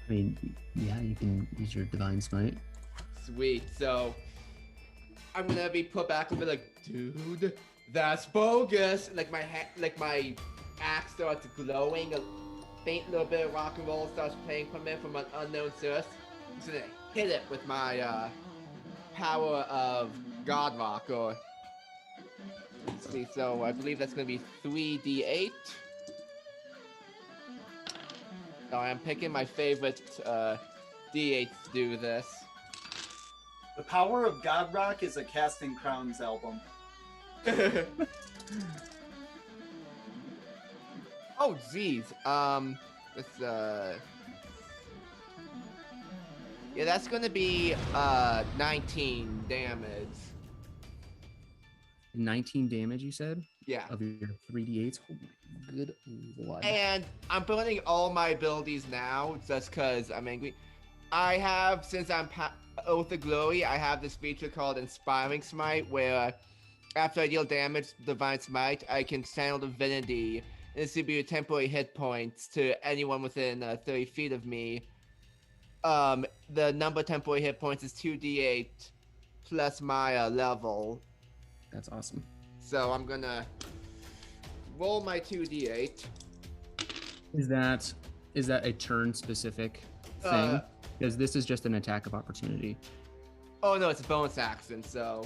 I mean, yeah, you can use your Divine Smite. Sweet. So I'm gonna be put back a bit like, dude, that's bogus. Like my axe starts glowing. A faint little bit of rock and roll starts playing from it from an unknown source. I'm just gonna hit it with my power of God Rock. Or let's see. So I believe that's gonna be 3d8. So I'm picking my favorite d8 to do this. The Power of God Rock is a Casting Crowns album. Oh, geez. It's yeah, that's gonna be 19 damage. 19 damage, you said? Yeah. Of your 3d8s. Oh my good lord. And I'm burning all my abilities now just because I'm angry. I have, since I'm Oath of Glory, I have this feature called Inspiring Smite, where after I deal damage to Divine Smite, I can channel Divinity and distribute temporary hit points to anyone within 30 feet of me. The number of temporary hit points is 2d8 plus my level. That's awesome. So I'm gonna roll my 2d8. Is that a turn specific thing? Because this is just an attack of opportunity. Oh no, it's a bonus action, so.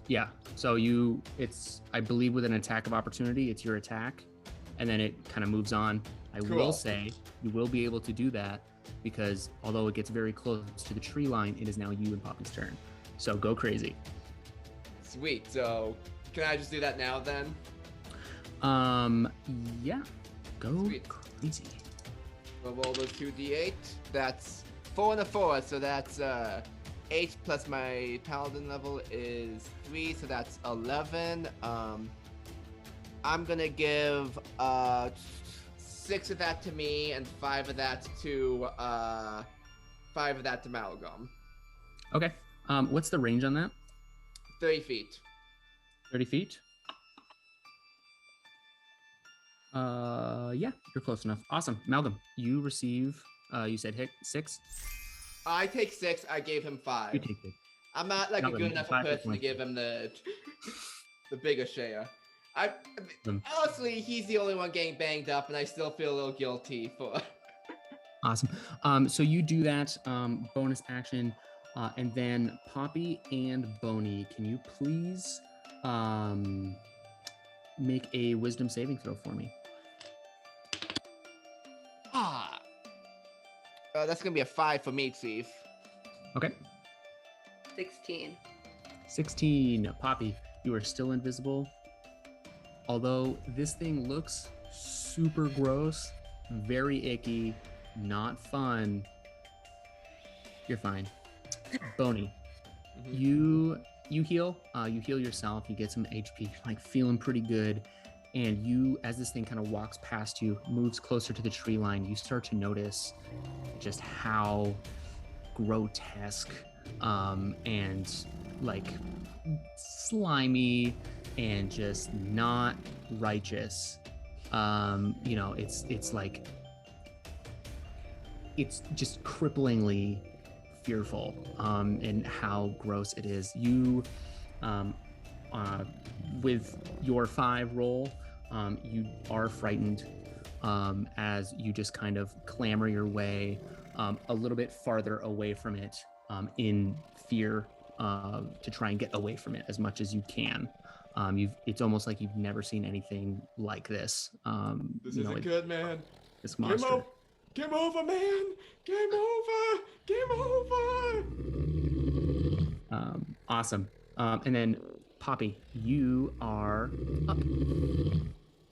Yeah. So I believe with an attack of opportunity, it's your attack, and then it kind of moves on. I will say you will be able to do that because although it gets very close to the tree line, it is now you and Poppy's turn. So go crazy. Sweet. So can I just do that now then? Yeah. Go Sweet. crazy. We'll roll those 2d8. That's 4 and a 4, so that's 8 plus my paladin level is 3, so that's 11. I'm gonna give 6 of that to me and 5 of that to Malgum. Okay. What's the range on that? 30 feet. 30 feet? Yeah, you're close enough. Awesome. Malcolm, you receive, you said hit 6? I take 6, I gave him 5. You take it. I'm not like a good enough person to give him the bigger share. Honestly, he's the only one getting banged up, and I still feel a little guilty for. Awesome. So you do that bonus action, and then Poppy and Boney, can you please make a wisdom saving throw for me? That's gonna be a 5 for me, Chief. Okay. 16. 16. Poppy, you are still invisible. Although this thing looks super gross, very icky, not fun, you're fine. Boney, you heal. You heal yourself. You get some HP. You're like feeling pretty good. And you, as this thing kind of walks past you, moves closer to the tree line, you start to notice just how grotesque and like slimy and just not righteous. It's like it's just cripplingly fearful in how gross it is. You with your 5 roll, you are frightened as you just kind of clamber your way a little bit farther away from it in fear to try and get away from it as much as you can. It's almost like you've never seen anything like this. This isn't good, man. This monster. Game over, man. Game over. Game over. Awesome. And then Poppy, you are up.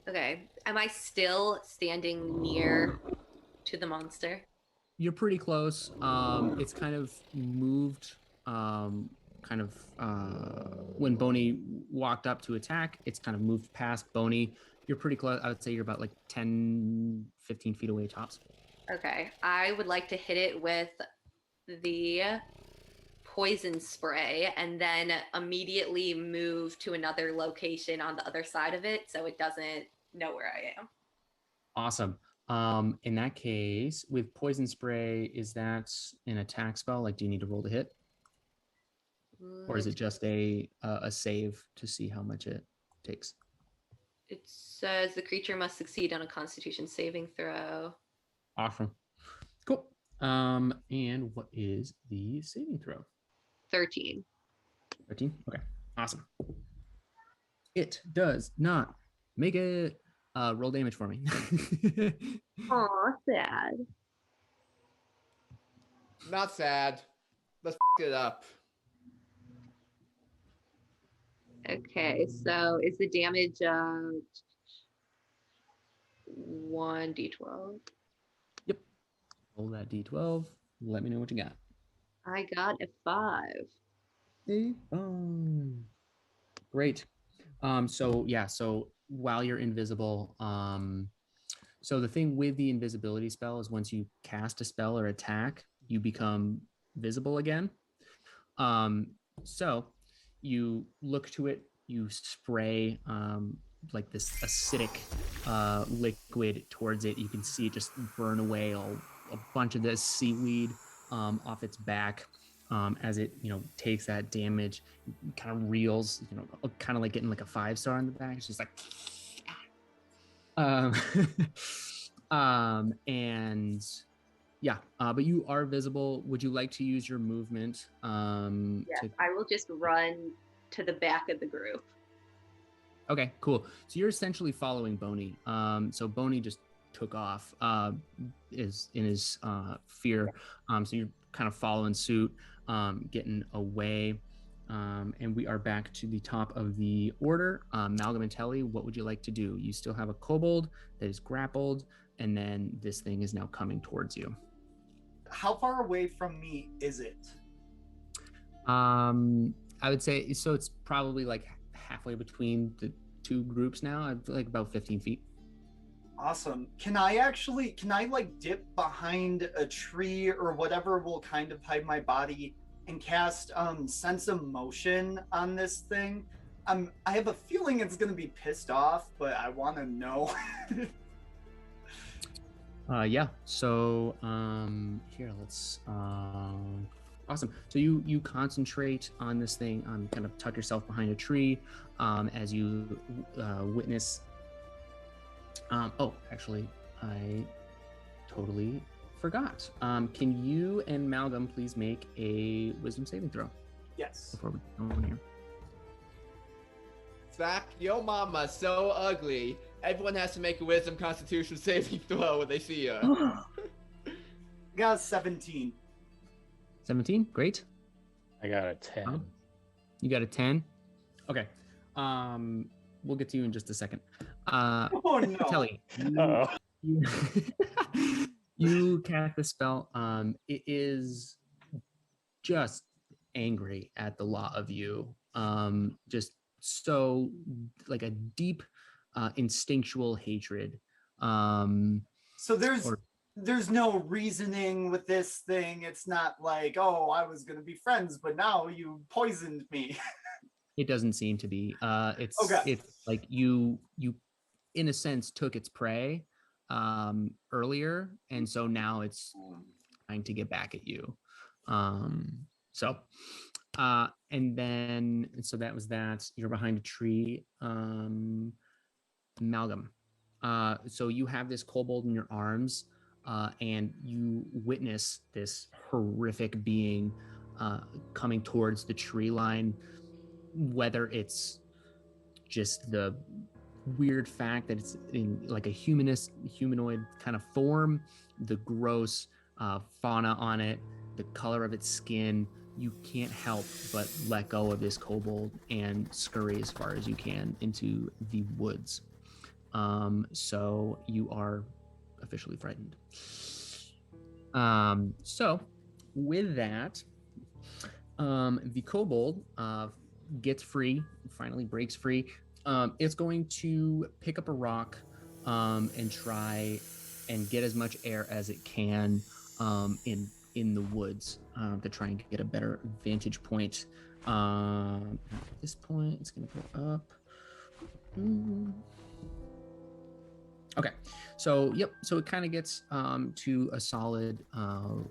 Okay. Am I still standing near to the monster? You're pretty close. It's kind of moved. When Boney walked up to attack, it's kind of moved past Boney. You're pretty close. I would say you're about like 10, 15 feet away tops. Okay. I would like to hit it with the poison spray and then immediately move to another location on the other side of it so it doesn't know where I am. Awesome. In that case, with poison spray, is that an attack spell? Like, do you need to roll to hit? Or is it just a save to see how much it takes? It says the creature must succeed on a Constitution saving throw. Awesome. Cool. And what is the saving throw? 13. 13? Okay. Awesome. It does not make it. Roll damage for me. Aw, sad. Not sad. Let's it up. Okay, so is the damage 1d12? Yep. Roll that d12. Let me know what you got. I got a 5. Great. So while you're invisible, so the thing with the invisibility spell is once you cast a spell or attack, you become visible again. So you look to it, you spray like this acidic liquid towards it. You can see it just burn away a bunch of this seaweed off its back as it, takes that damage, kind of reels, kind of like getting like a 5-star on the back. It's just like, and yeah, but you are visible. Would you like to use your movement? Yes, I will just run to the back of the group. Okay, cool. So you're essentially following Boney. So Boney just took off, is in his fear. So you're kind of following suit, getting away. And we are back to the top of the order. Malcolm and Telly, what would you like to do? You still have a kobold that is grappled, and then this thing is now coming towards you. How far away from me is it? I would say, so it's probably like halfway between the two groups now. I feel like about 15 feet. Awesome. Can I like dip behind a tree or whatever will kind of hide my body and cast sense of motion on this thing? I have a feeling it's gonna be pissed off, but I want to know. Yeah. So here, let's. Awesome. So you concentrate on this thing, kind of tuck yourself behind a tree, as you witness. Oh, actually, I totally forgot. Can you and Malcolm please make a wisdom saving throw? Yes. Before we go on here. Zach, your mama so ugly. Everyone has to make a wisdom constitution saving throw when they see her. Got a 17. 17. Great. I got a 10. You got a 10. Okay. We'll get to you in just a second. Oh no. Telly, you cast the spell. It is just angry at the lot of you. Just so like a deep instinctual hatred. So there's no reasoning with this thing. It's not like, oh, I was gonna be friends, but now you poisoned me. It doesn't seem to be. It's like you in a sense took its prey earlier, and so now it's trying to get back at you. And so that was that. You're behind a tree. Amalgam. So you have this kobold in your arms, and you witness this horrific being coming towards the tree line. Whether it's just the weird fact that it's in like a humanoid kind of form, the gross fauna on it, the color of its skin, you can't help but let go of this kobold and scurry as far as you can into the woods. So you are officially frightened. So with that, the kobold gets free, finally breaks free. It's going to pick up a rock and try and get as much air as it can in the woods to try and get a better vantage point. At this point, it's going to go up. Okay, so yep, so it kind of gets to a solid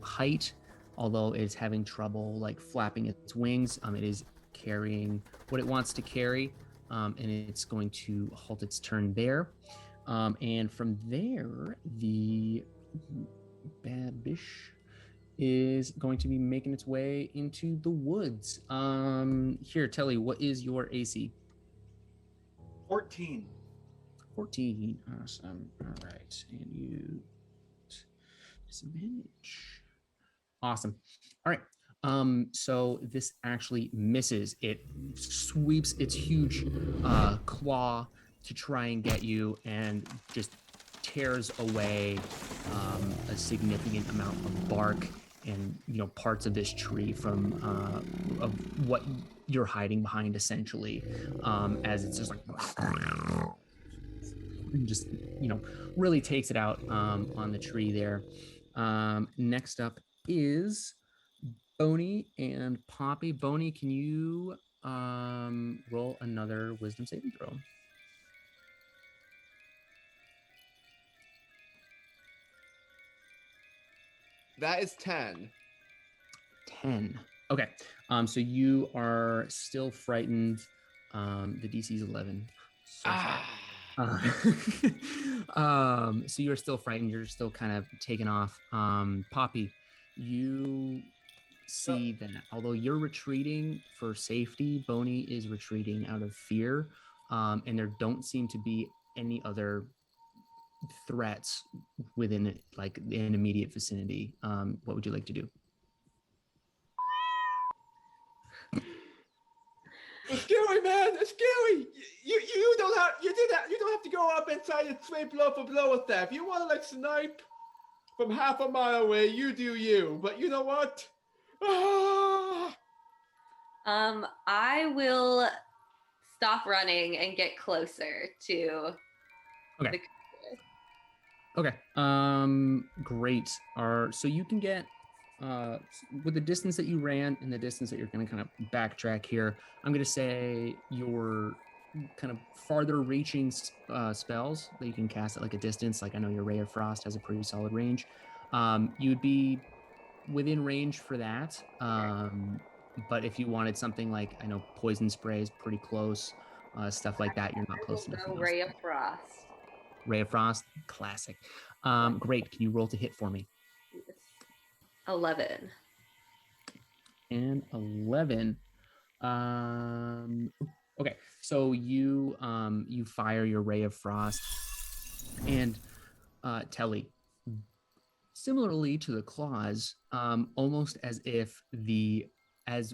height, although it's having trouble like flapping its wings. It is carrying what it wants to carry, and it's going to halt its turn there. And from there, the babish is going to be making its way into the woods. Here, Telly, what is your AC? 14. 14. Awesome. All right. And you disadvantage. Awesome. All right. So this actually misses. It sweeps its huge claw to try and get you and just tears away a significant amount of bark and parts of this tree from of what you're hiding behind, essentially, as it's just like just really takes it out on the tree there. Next up is Boney and Poppy. Boney, can you roll another wisdom saving throw? That is 10. 10. Okay. So you are still frightened. The DC is 11. So sorry. So you're still frightened. You're still kind of taken off. Poppy, you see that although you're retreating for safety, Boney is retreating out of fear. And there don't seem to be any other threats within like an immediate vicinity. What would you like to do? It's scary, man. It's scary. You don't have you don't have to go up and try to trade blow for blow with that. If you want to like snipe from half a mile away, you do you. But you know what? I will stop running and get closer to. Okay. Okay. Great. So you can get with the distance that you ran and the distance that you're going to kind of backtrack here, I'm going to say your kind of farther reaching spells that you can cast at like a distance. Like I know your Ray of Frost has a pretty solid range. You would be within range for that. But if you wanted something like, I know Poison Spray is pretty close, stuff like that, you're not close enough. Ray of Frost. Ray of Frost, classic. Great. Can you roll to hit for me? 11. And 11. Okay, so you fire your Ray of Frost, and Telly, similarly to the claws, almost as if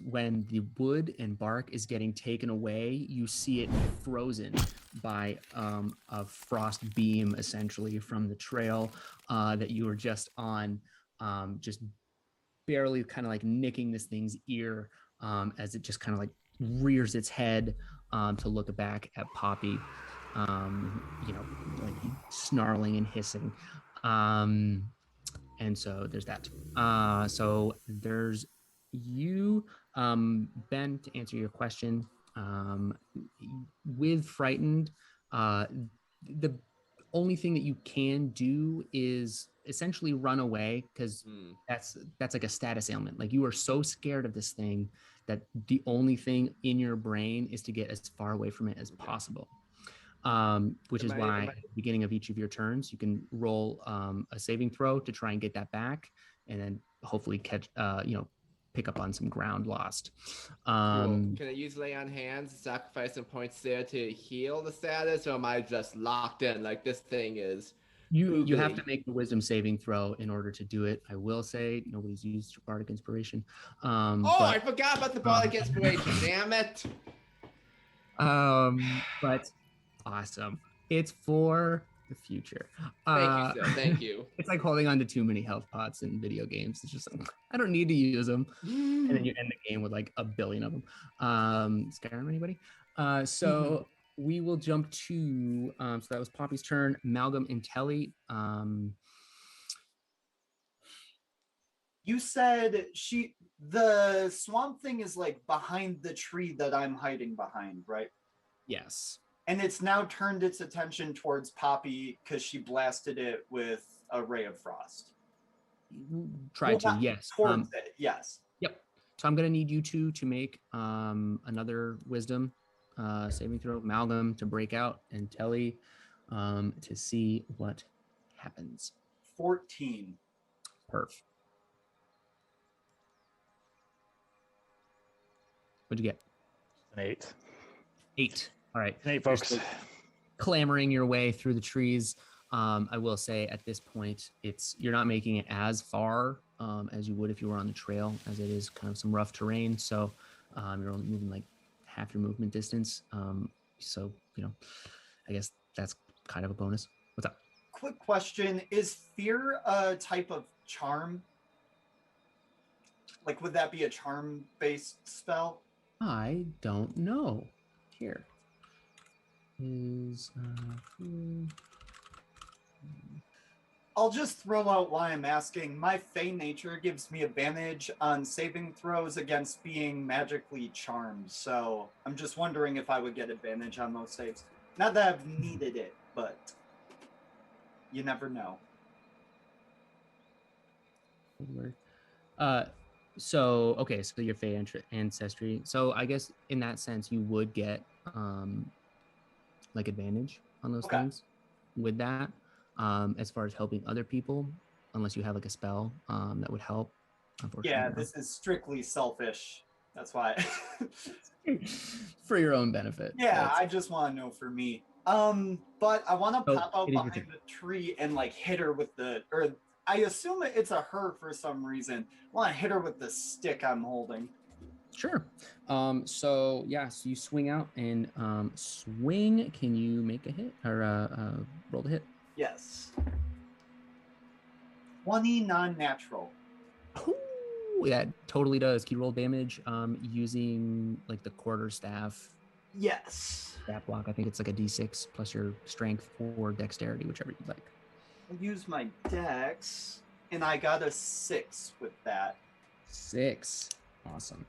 when the wood and bark is getting taken away, you see it frozen by a frost beam, essentially, from the trail that you were just on, just barely kind of like nicking this thing's ear as it just kind of like rears its head to look back at Poppy, like snarling and hissing. And so there's that. So there's you, Ben, to answer your question. With frightened, the only thing that you can do is essentially run away, because that's like a status ailment. Like you are so scared of this thing that the only thing in your brain is to get as far away from it as possible. Which is why at the beginning of each of your turns, you can roll a saving throw to try and get that back, and then hopefully catch, pick up on some ground lost. Cool. Can I use lay on hands, sacrifice some points there to heal the status, or am I just locked in like this thing is? You have to make the wisdom saving throw in order to do it. I will say nobody's used bardic inspiration. I forgot about the bardic inspiration. Damn it. But awesome. It's for the future. Thank you, sir. Thank you. It's like holding on to too many health pots in video games. It's just like, I don't need to use them. And then you end the game with like 1 billion of them. Skyrim, anybody? So we will jump to, so that was Poppy's turn. Malcolm and Telly. You said the swamp thing is like behind the tree that I'm hiding behind, right? Yes. And it's now turned its attention towards Poppy because she blasted it with a Ray of Frost. Yes. Towards it, yes. Yep. So I'm going to need you two to make another wisdom saving throw. Malcolm to break out, and Telly to see what happens. 14. Perf. What'd you get? An 8. 8. All right. 8, folks. Clamoring your way through the trees. I will say at this point, you're not making it as far as you would if you were on the trail, as it is kind of some rough terrain. So you're only moving like half your movement distance. So, I guess that's kind of a bonus. What's up? Quick question. Is fear a type of charm? Like, would that be a charm-based spell? I don't know. Here. Is fear... I'll just throw out why I'm asking. My Fey nature gives me advantage on saving throws against being magically charmed, so I'm just wondering if I would get advantage on those saves. Not that I've needed it, but you never know. So okay, so your Fey ancestry. So I guess in that sense, you would get like advantage on those things with that. As far as helping other people, unless you have like a spell that would help. Unfortunately, yeah, this is strictly selfish. That's why. For your own benefit. Yeah, I just want to know for me. But I want to pop out behind the tree and like hit her with or I assume it's a her for some reason. I want to hit her with the stick I'm holding. Sure. So yeah, so you swing out and swing. Can you make a hit or roll the hit? Yes. 20 non-natural. Ooh, that totally does. Can you roll damage using like the quarter staff? Yes. Stat block. I think it's like a d6 plus your strength or dexterity, whichever you'd like. I'll use my dex, and I got a 6 with that. 6. Awesome.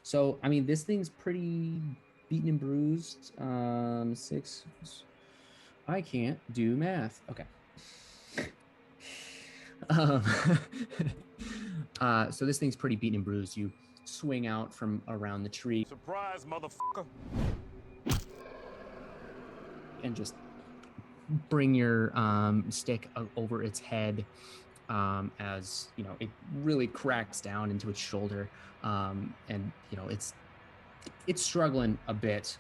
So, I mean, this thing's pretty beaten and bruised. 6. I can't do math. Okay. So this thing's pretty beaten and bruised. You swing out from around the tree. Surprise, motherfucker. And just bring your stick over its head as, you know, it really cracks down into its shoulder. And, you know, it's struggling a bit.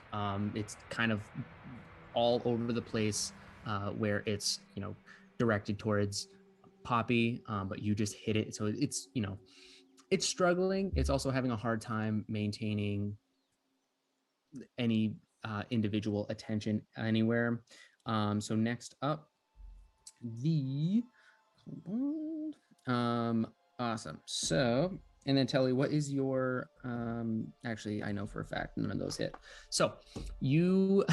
It's kind of all over the place where it's, you know, directed towards Poppy, but you just hit it. So it's, you know, it's struggling. It's also having a hard time maintaining any individual attention anywhere. So next up, the awesome. So, and then Telly, what is your actually I know for a fact none of those hit. So you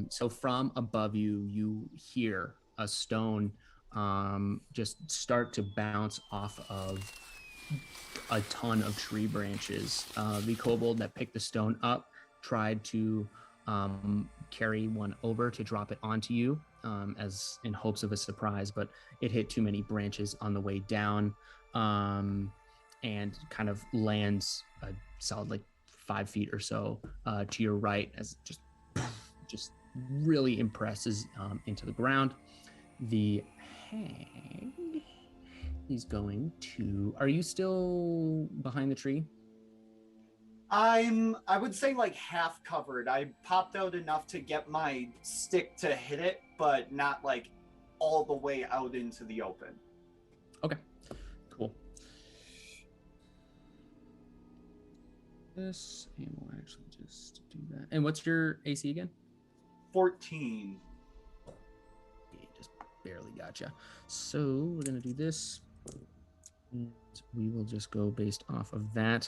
so from above you hear a stone just start to bounce off of a ton of tree branches. The kobold that picked the stone up tried to carry one over to drop it onto you as in hopes of a surprise, but it hit too many branches on the way down and kind of lands a solid like 5 feet or so to your right as just really impresses into the ground. The hag is going to... Are you still behind the tree? I would say like half covered. I popped out enough to get my stick to hit it, but not like all the way out into the open. Okay, cool. This, and we'll actually just do that. And what's your AC again? 14. Yeah, just barely gotcha. So we're gonna do this. And we will just go based off of that.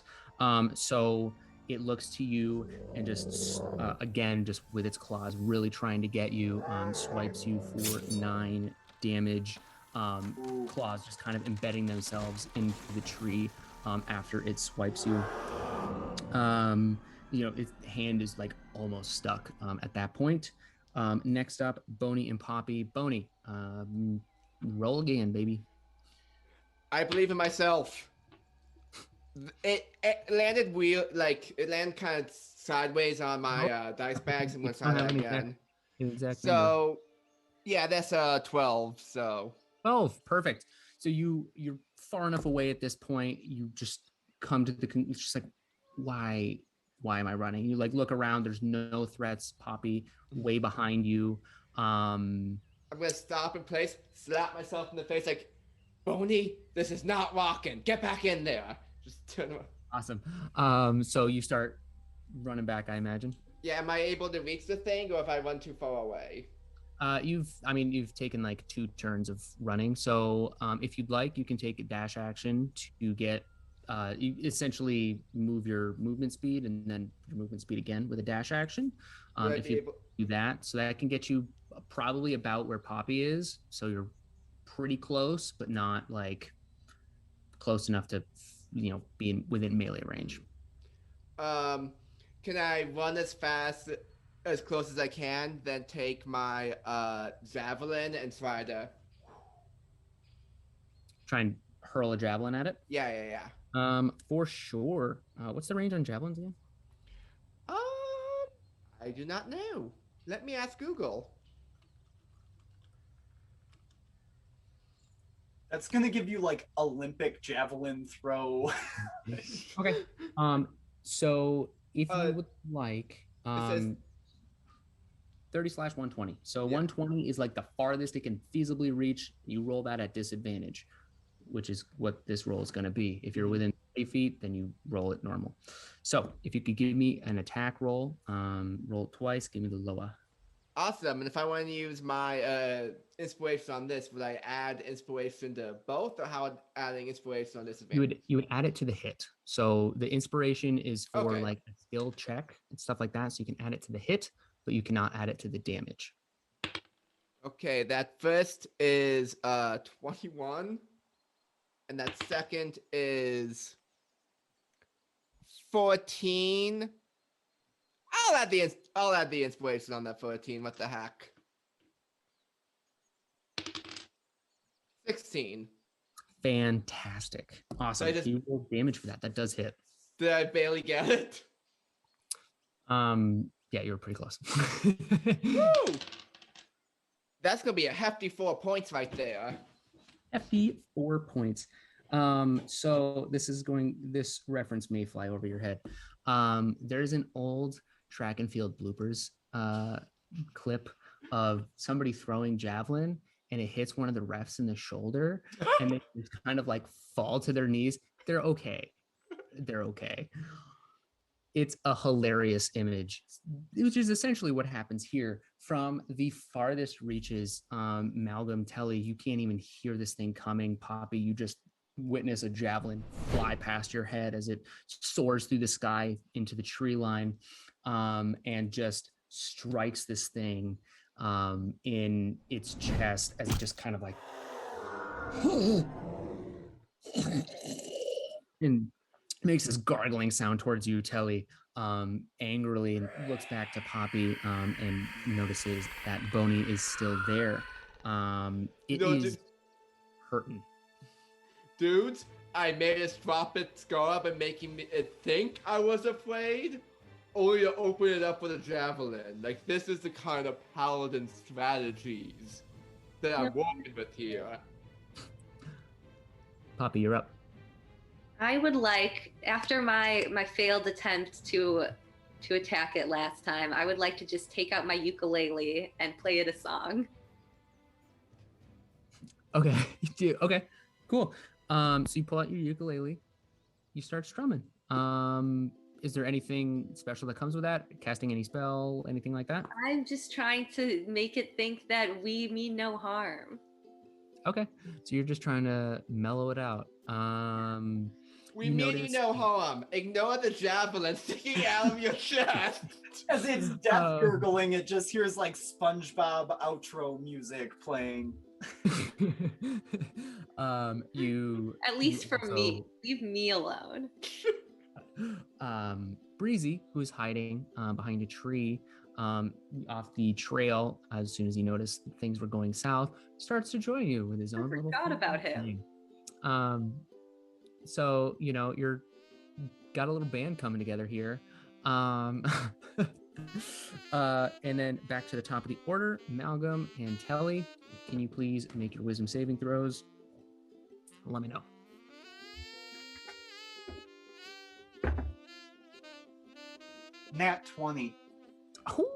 So it looks to you and just again, just with its claws, really trying to get you. Swipes you for 9 damage. Claws just kind of embedding themselves into the tree after it swipes you. You know, its hand is like almost stuck at that point. Next up, Boney and Poppy. Boney, roll again, baby. I believe in myself. It landed it landed kind of sideways on my dice bags and went sideways again. Exact so, number. Yeah, that's 12. So 12, perfect. So you're far enough away at this point. You just come to it's just like, why am I running? You like look around. There's no threats. Poppy way behind you. I'm gonna stop in place, slap myself in the face, like, Boney, this is not rocking. Get back in there. Just turn around. Awesome. So you start running back, I imagine. Yeah, am I able to reach the thing, or if I run too far away? You've taken like 2 turns of running. So if you'd like, you can take a dash action to get you essentially move your movement speed and then your movement speed again with a dash action. If you do that, so that can get you probably about where Poppy is. So you're pretty close, but not like close enough to, be within melee range. Can I run as fast, as close as I can, then take my javelin and try to? Try and hurl a javelin at it. Yeah. For sure. What's the range on javelins again? I do not know. Let me ask Google. That's gonna give you like Olympic javelin throw. Okay. So if you would like, It says 30/120. So Yeah. 120 is like the farthest it can feasibly reach. You roll that at disadvantage, which is what this roll is going to be. If you're within 30 feet, then you roll it normal. So if you could give me an attack roll, roll it twice, give me the lower. awesome. And if I want to use my inspiration on this, would I add inspiration to both, or how would adding inspiration on this advantage? You would add it to the hit. So the inspiration is for Okay. like a skill check and stuff like that. So you can add it to the hit, but you cannot add it to the damage. Okay, that first is 21, and that second is 14. I'll add the inspiration on that 14. What the heck? 16. Fantastic. Awesome. I just- You roll damage for that. That does hit. Did I barely get it? Yeah, you were pretty close. Woo! That's gonna be a hefty 4 points right there. Hefty 4 points. So this reference may fly over your head. There's an old track and field bloopers clip of somebody throwing javelin and it hits one of the refs in the shoulder and they just kind of like fall to their knees. They're okay. It's a hilarious image, which is essentially what happens here. From the farthest reaches, Malcolm, Telly, you can't even hear this thing coming. Poppy, you just witness a javelin fly past your head as it soars through the sky into the tree line, and just strikes this thing in its chest as it just kind of like and makes this gargling sound towards you, Telly, angrily, and looks back to Poppy and notices that Boney is still there. It is hurting. Dudes, I made us drop its guard by making it think I was afraid, only to open it up with a javelin. Like, this is the kind of paladin strategies that I'm working with here. Poppy, you're up. I would like, after my failed attempt to attack it last time, I would like to just take out my ukulele and play it a song. Okay, okay, cool. So you pull out your ukulele, you start strumming. Is there anything special that comes with that? Casting any spell, anything like that? I'm just trying to make it think that we mean no harm. Okay, so you're just trying to mellow it out. We mean you no harm. Ignore the javelin sticking out of your chest. As it's death gurgling, it just hears like SpongeBob outro music playing. You at least for also, me, leave me alone. Breezy, who's hiding behind a tree off the trail, as soon as he noticed things were going south, starts to join you with his own little. Forgot about him. So you're got a little band coming together here. And then back to the top of the order, Malcolm and Telly, can you please make your wisdom saving throws? Let me know. Nat 20. Ooh.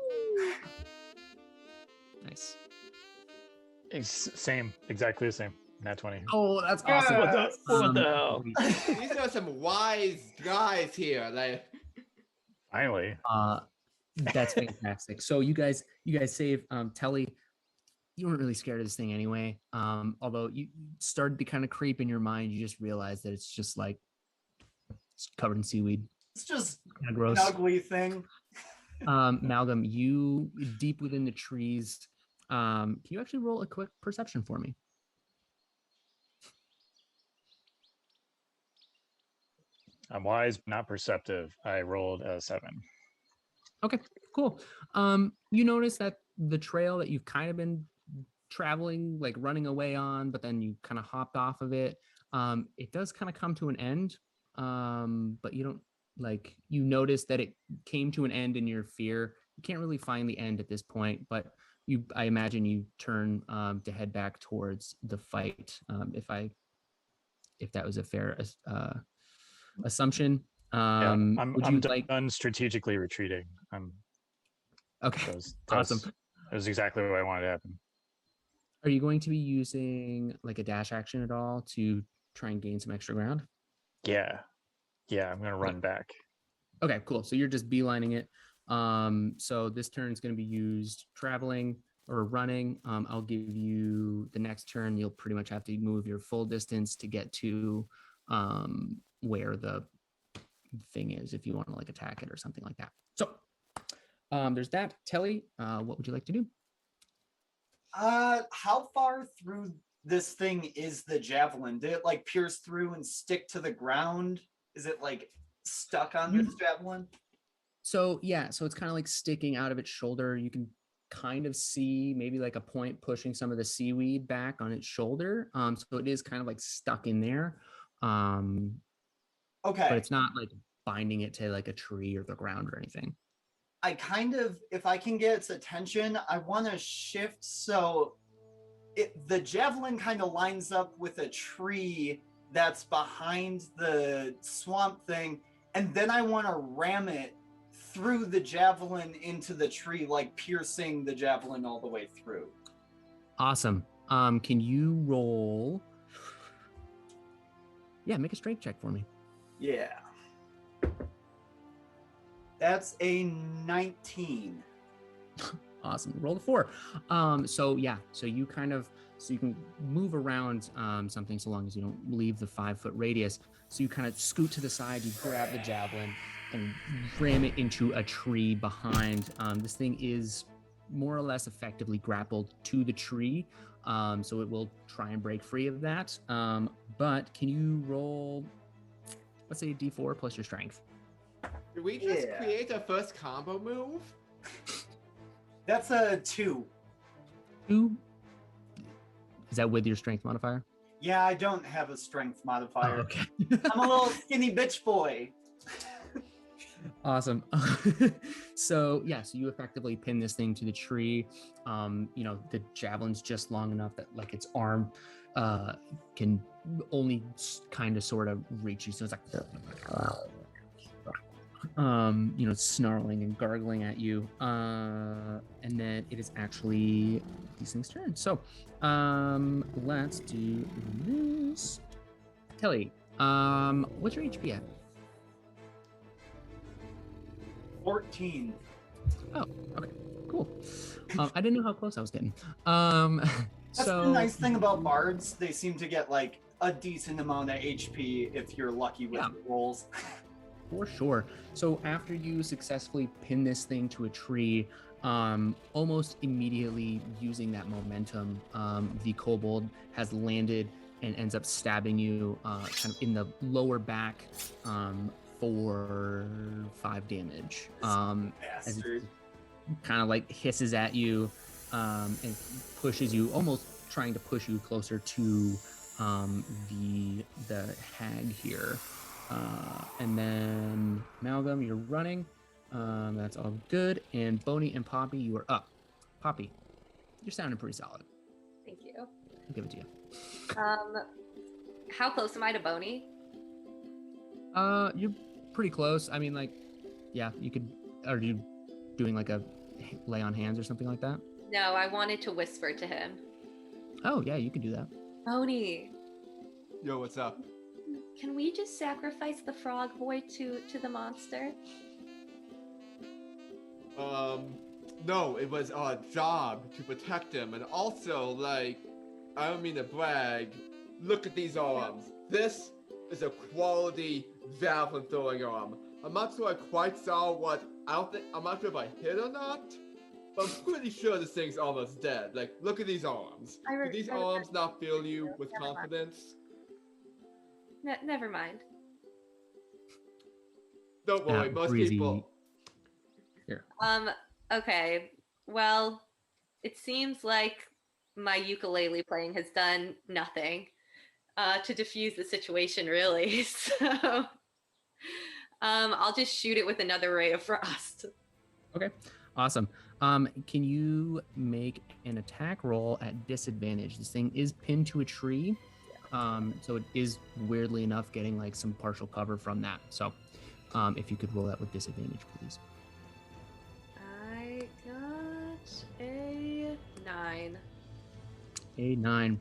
Nice. It's same, exactly the same. Nat 20. Oh, that's awesome. What the hell? These are some wise guys here. Like, Finally. That's fantastic. So you guys save Telly. You weren't really scared of this thing anyway. Although you started to kind of creep in your mind, you just realized that it's just like it's covered in seaweed. It's just Kind of gross. an ugly thing. Malcolm, you deep within the trees. Can you actually roll a quick perception for me? I'm wise, but not perceptive. I rolled a 7. Okay, cool. You notice that the trail that you've kind of been traveling, like running away on, but then you kind of hopped off of it. It does kind of come to an end, but you don't like. You notice that it came to an end in your fear. You can't really find the end at this point, but I imagine you turn to head back towards the fight. If that was a fair assumption. Yeah, Would I'm you like? done strategically retreating. Okay, That awesome. That was exactly what I wanted to happen. Are you going to be using like a dash action at all to try and gain some extra ground? Yeah, I'm gonna run back. Okay, cool. So you're just beelining it. So this turn is going to be used traveling or running. I'll give you the next turn. You'll pretty much have to move your full distance to get to where the thing is if you want to like attack it or something like that. So there's that. Telly, what would you like to do? How far through this thing is the javelin? Did it like pierce through and stick to the ground? Is it like stuck on this javelin? So yeah, so it's kind of like sticking out of its shoulder. You can kind of see maybe like a point pushing some of the seaweed back on its shoulder. So it is kind of like stuck in there. Okay. But it's not like binding it to like a tree or the ground or anything. I kind of, if I can get its attention, I want to shift so the javelin kind of lines up with a tree that's behind the swamp thing, and then I want to ram it through the javelin into the tree, like piercing the javelin all the way through. Awesome. Can you roll? Yeah, make a strength check for me. Yeah. That's a 19. Awesome. Roll the 4. So you can move around something so long as you don't leave the 5-foot radius. So you kind of scoot to the side, you grab the javelin and ram it into a tree behind. This thing is more or less effectively grappled to the tree. So it will try and break free of that. But can you roll, let's say a D4 plus your strength? Did we just create a first combo move? That's a 2. 2? Is that with your strength modifier? Yeah, I don't have a strength modifier. Oh, okay. I'm a little skinny bitch boy. Awesome. So you effectively pin this thing to the tree. The javelin's just long enough that like its arm can only kind of sort of reach you. So it's like snarling and gargling at you. And then it is actually these things' turn. So let's do this. Kelly, what's your HP at? 14. Oh, okay, cool. I didn't know how close I was getting. That's the nice thing about bards. They seem to get like a decent amount of HP if you're lucky with rolls. For sure. So after you successfully pin this thing to a tree, almost immediately using that momentum, the kobold has landed and ends up stabbing you kind of in the lower back for 5 damage. As it kind of like hisses at you and pushes you, almost trying to push you closer to the hag here. And then Malcolm, you're running. That's all good. And Boney and Poppy, you are up. Poppy, you're sounding pretty solid. Thank you. I'll give it to you. How close am I to Boney? You're pretty close. I mean, like, yeah, you could. Are you doing like a lay on hands or something like that? No, I wanted to whisper to him. Oh yeah, you can do that. Boney. Yo, what's up? Can we just sacrifice the frog boy to the monster? No, it was our job to protect him, and also, like, I don't mean to brag, look at these arms. This is a quality javelin throwing arm. I'm not sure I quite saw what, I'm not sure if I hit or not, but I'm pretty sure this thing's almost dead. Like, look at these arms. Do these arms not fill you with confidence? Never mind. Don't worry, most breezy. people. Here. Okay. Well, it seems like my ukulele playing has done nothing to diffuse the situation, really. So I'll just shoot it with another ray of frost. Okay, awesome. Can you make an attack roll at disadvantage? This thing is pinned to a tree, so it is weirdly enough getting like some partial cover from that. So, if you could roll that with disadvantage, please. I got a 9. A 9.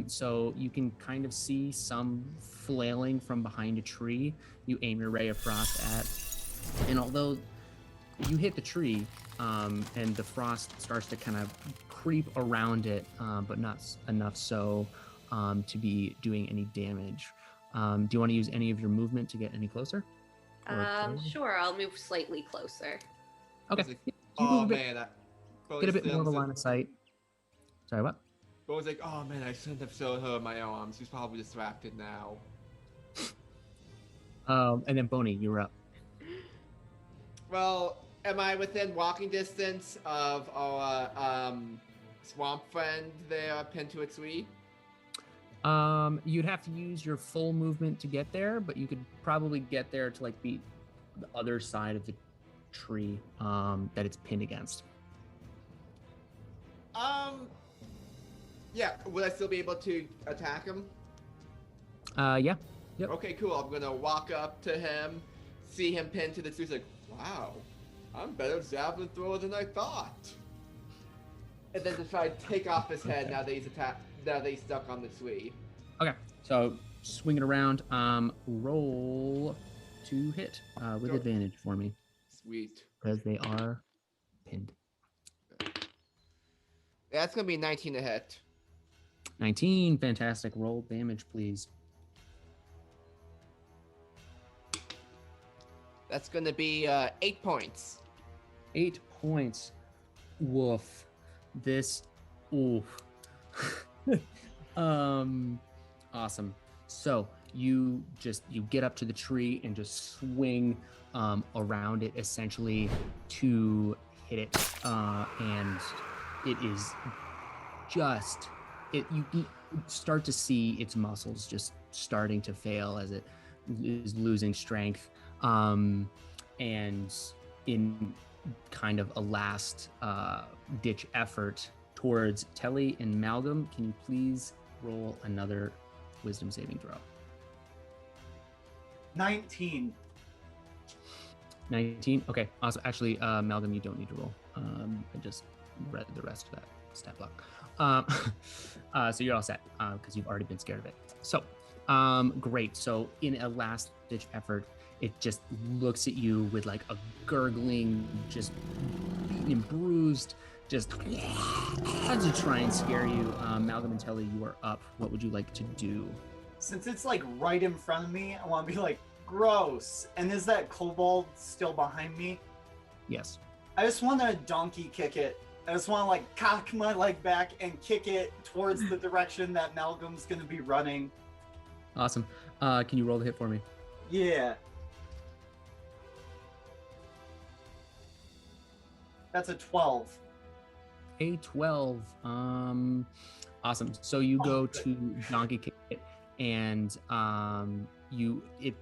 So you can kind of see some flailing from behind a tree. You aim your ray of frost at, and although you hit the tree, and the frost starts to kind of creep around it, but not enough so to be doing any damage. Do you want to use any of your movement to get any closer? Sure, I'll move slightly closer. Okay. Oh man, Get a bit more of a line of sight. Sorry, what? Bo was like, oh man, I shouldn't have showed her my arms. She's probably distracted now. And then Boney, you're up. Well, am I within walking distance of our swamp friend there pinned to a tree? You'd have to use your full movement to get there, but you could probably get there to like be the other side of the tree that it's pinned against. Yeah, would I still be able to attack him? Yeah. Yep. Okay, cool. I'm gonna walk up to him, see him pinned to the tree, like, wow, I'm better javelin thrower than I thought. And then to try to take off his head now that he's stuck on the tree. Okay, so swing it around. Roll to hit with Go. advantage for me. Sweet. Because they are pinned. That's gonna be 19 to hit. 19, fantastic. Roll damage, please. That's gonna be 8 points. 8 points. Woof. This. Oof. Awesome. So you get up to the tree and just swing around it essentially to hit it, and it is just you can start to see its muscles just starting to fail as it is losing strength, and in kind of a last ditch effort towards Telly and Malcolm, can you please roll another wisdom saving throw? 19. 19. Okay, awesome. Actually, Malcolm, you don't need to roll. I just read the rest of that stat block. So you're all set because you've already been scared of it. So great. So in a last ditch effort, it just looks at you with like a gurgling, just beaten and bruised, just tries to try and scare you. Malcolm and Telly, you are up. What would you like to do? Since it's like right in front of me, I want to be like, gross. And is that kobold still behind me? Yes. I just want to donkey kick it. I just want to like cock my leg back and kick it towards the direction that Malcolm's going to be running. Awesome. Can you roll the hit for me? Yeah. That's a 12. A 12. Awesome. So you go to donkey kick it, and it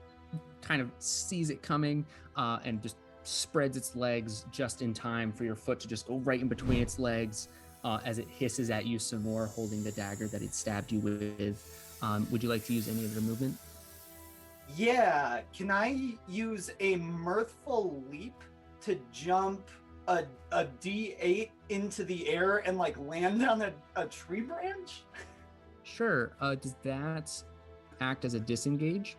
kind of sees it coming and just spreads its legs just in time for your foot to just go right in between its legs as it hisses at you some more, holding the dagger that it stabbed you with. Would you like to use any of your movement? Yeah. Can I use a mirthful leap to jump a D8 into the air and like land on a tree branch? Sure. Does that act as a disengage?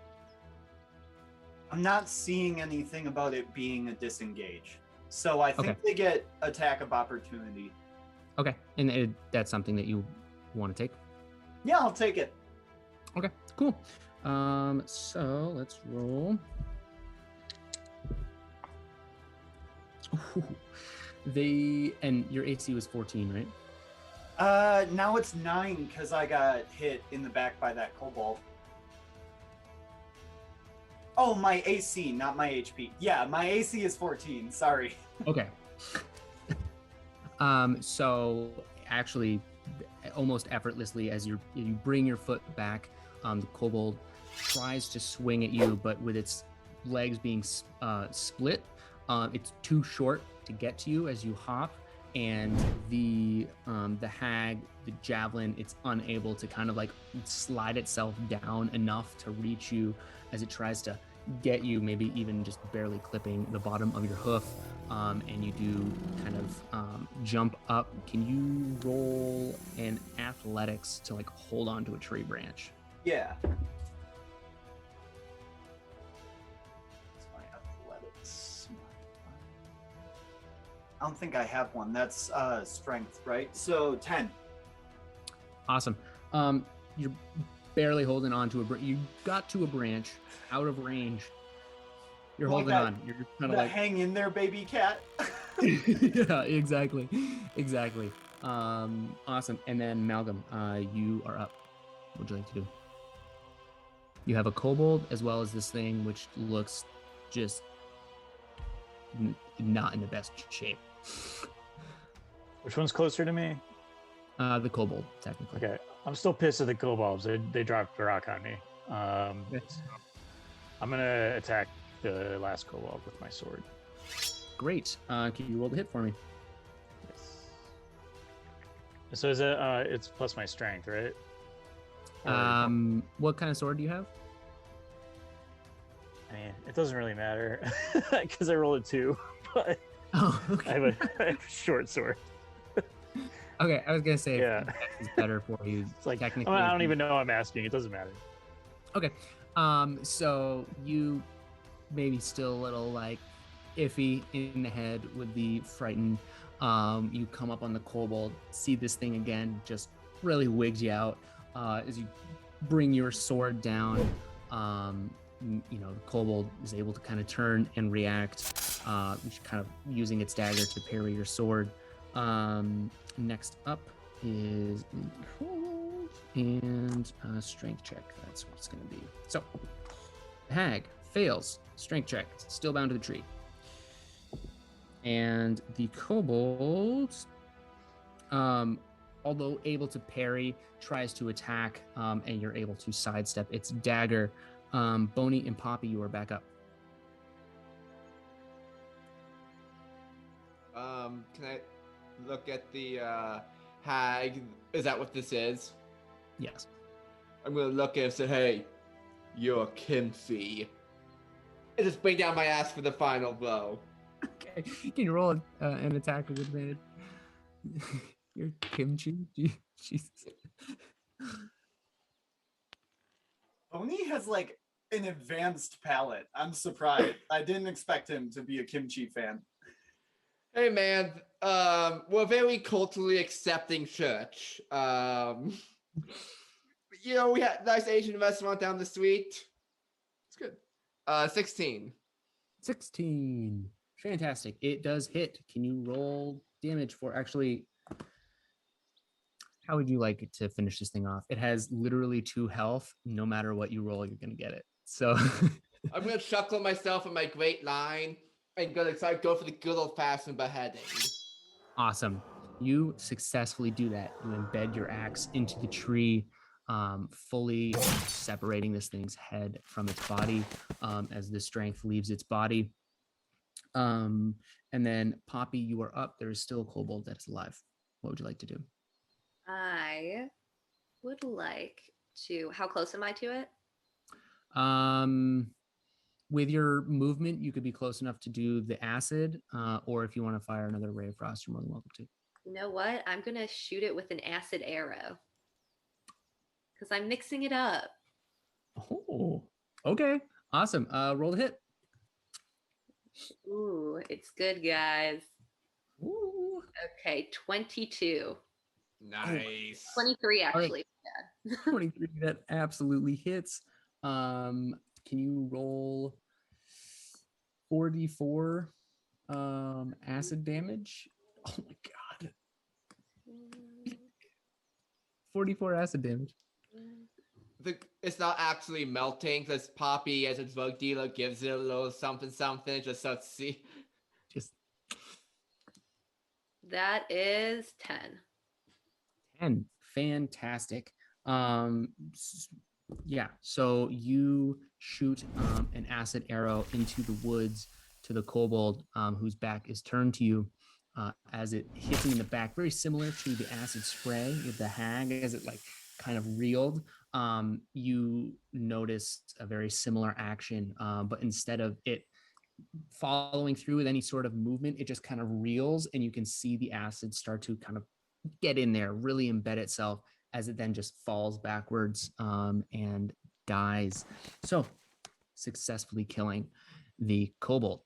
I'm not seeing anything about it being a disengage. So I think they get attack of opportunity. Okay. And that's something that you want to take? Yeah, I'll take it. Okay, cool. So let's roll. And your AC was 14, right? Now it's 9 because I got hit in the back by that kobold. Oh, my AC, not my HP. Yeah, my AC is 14. Sorry. Okay. So actually, almost effortlessly, as you bring your foot back, the kobold tries to swing at you, but with its legs being split, it's too short to get to you as you hop, and the hag, the javelin, it's unable to kind of like slide itself down enough to reach you as it tries to get you, maybe even just barely clipping the bottom of your hoof, and you do kind of jump up. Can you roll an athletics to like hold on to a tree branch? Yeah. That's my athletics. I don't think I have one. That's strength, right? So 10. Awesome. You're barely holding on to you got to a branch out of range. You're Like holding on. You're kind of like hang in there, baby cat. yeah, exactly. Awesome. And then Malcolm, you are up. What would you like to do? You have a kobold as well as this thing, which looks just not in the best shape. Which one's closer to me? The kobold, technically. Okay, I'm still pissed at the kobolds. They dropped a rock on me. I'm gonna attack the last kobold with my sword. Great. Can you roll the hit for me? Yes. So is it? It's plus my strength, right? What kind of sword do you have? I mean, it doesn't really matter because I rolled a 2, but Okay. I have a short sword. Okay, I was gonna say Yeah, it's better for you. it's like technically. I don't even know I'm asking. It doesn't matter. Okay. So you maybe still a little like iffy in the head with the frightened. You come up on the kobold, see this thing again, just really wigs you out as you bring your sword down. You know, the kobold is able to kind of turn and react, kind of using its dagger to parry your sword. Next up is kobold and strength check. That's what it's going to be. So, the hag fails strength check, still bound to the tree. And the kobold, although able to parry, tries to attack, and you're able to sidestep its dagger. Boney and Poppy, you are back up. Can I look at the hag? Is that what this is? Yes. I'm gonna look at it and say, hey, you're kimchi. And just bring down my ass for the final blow. Okay. Can you roll an attack with advantage? You're kimchi? Jesus. Oni has like an advanced palate. I'm surprised. I didn't expect him to be a kimchi fan. Hey man, we're a very culturally accepting church. You know, we had a nice Asian restaurant down the street. It's good. 16. 16. Fantastic. It does hit. Can you roll damage for actually? How would you like to finish this thing off? It has literally 2 health. No matter what you roll, you're gonna get it. So I'm gonna chuckle myself at my great line and go for the good old fashioned beheading. Awesome. You successfully do that. You embed your axe into the tree, fully separating this thing's head from its body as the strength leaves its body. And then Poppy, you are up. There is still a kobold that is alive. What would you like to do? I would like to. How close am I to it? With your movement, you could be close enough to do the acid, or if you want to fire another ray of frost, you're more than welcome to. You know what? I'm gonna shoot it with an acid arrow because I'm mixing it up. Oh, okay, awesome. Roll the hit. Ooh, it's good, guys. Ooh. Okay, 22. Nice. 23 actually. Right. Yeah. 23. That absolutely hits. Can you roll 4d4 acid damage? Oh my god. 44 acid damage. it's not actually melting because Poppy, as a drug dealer, gives it a little something something just so to see. Just That is 10. 10. Fantastic. Yeah, so you shoot an acid arrow into the woods to the kobold whose back is turned to you. As it hits him in the back, very similar to the acid spray of the hag as it like kind of reeled. You noticed a very similar action, but instead of it following through with any sort of movement, it just kind of reels, and you can see the acid start to kind of get in there, really embed itself as it then just falls backwards and dies. So successfully killing the kobold.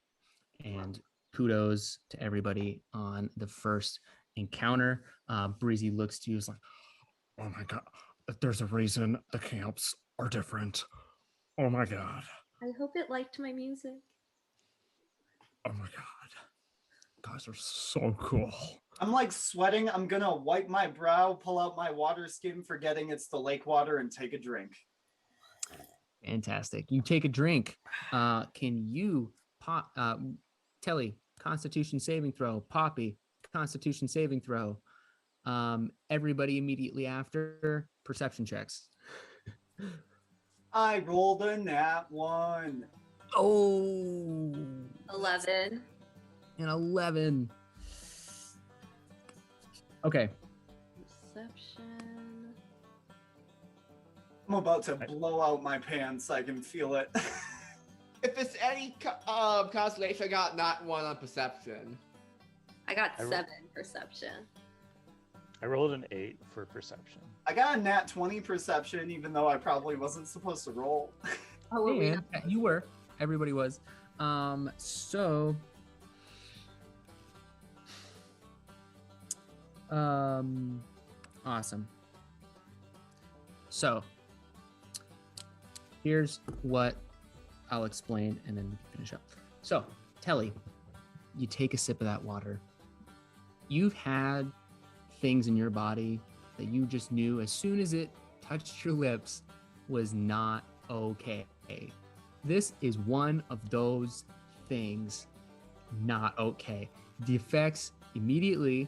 And kudos to everybody on the first encounter. Breezy looks to you, is like, oh my God, there's a reason the camps are different. Oh my God. I hope it liked my music. Oh my God. Guys are so cool. I'm like sweating. I'm gonna wipe my brow, pull out my water skin, forgetting it's the lake water, and take a drink. Fantastic. You take a drink. Can you pop Telly, Constitution saving throw, Poppy, Constitution saving throw. Everybody immediately after perception checks. I rolled a nat 1. Oh, 11. an 11. Okay. Perception. I'm about to blow out my pants. I can feel it. If it's any constellation, I got not 1 on perception. I got 7 perception. I rolled an 8 for perception. I got a nat 20 perception, even though I probably wasn't supposed to roll. Oh, were we? And you were. Everybody was. So awesome. So here's what I'll explain and then we can finish up. So, Telly, you take a sip of that water. You've had things in your body that you just knew as soon as it touched your lips was not okay. This is one of those things not okay. The effects immediately,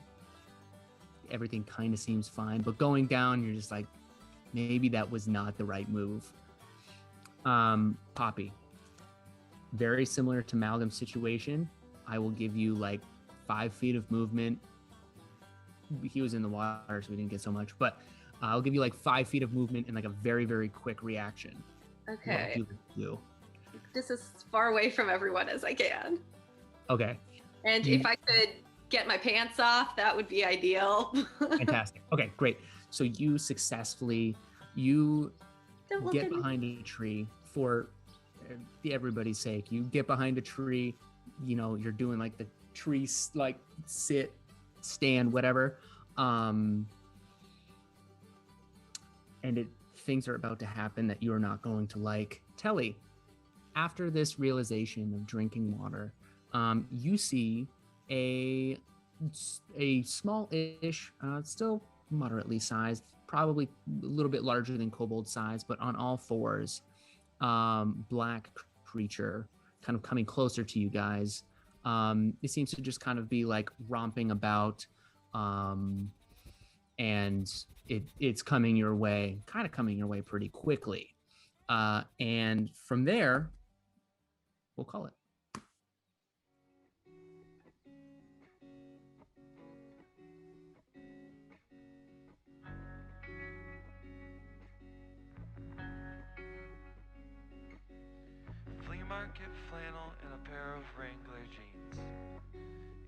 everything kind of seems fine, but going down, you're just like, maybe that was not the right move. Poppy, very similar to Malcolm's situation. I will give you like 5 feet of movement. He was in the water, so we didn't get so much, but I'll give you like 5 feet of movement and like a very, very quick reaction. Okay. What do you do? Just as far away from everyone as I can. Okay. And if I could get my pants off, that would be ideal. Fantastic. Okay, great. So you successfully, you Don't look get at me. behind a tree for everybody's sake. You get behind a tree, you know, you're doing like the tree, like sit, stand, whatever. And things are about to happen that you're not going to like. Telly, after this realization of drinking water, you see a small-ish, still moderately sized, probably a little bit larger than kobold size, but on all fours, black creature kind of coming closer to you guys. It seems to just kind of be like romping about, and it's coming your way, kind of coming your way pretty quickly. And from there, we'll call it. Flea market flannel and a pair of Wrangler jeans.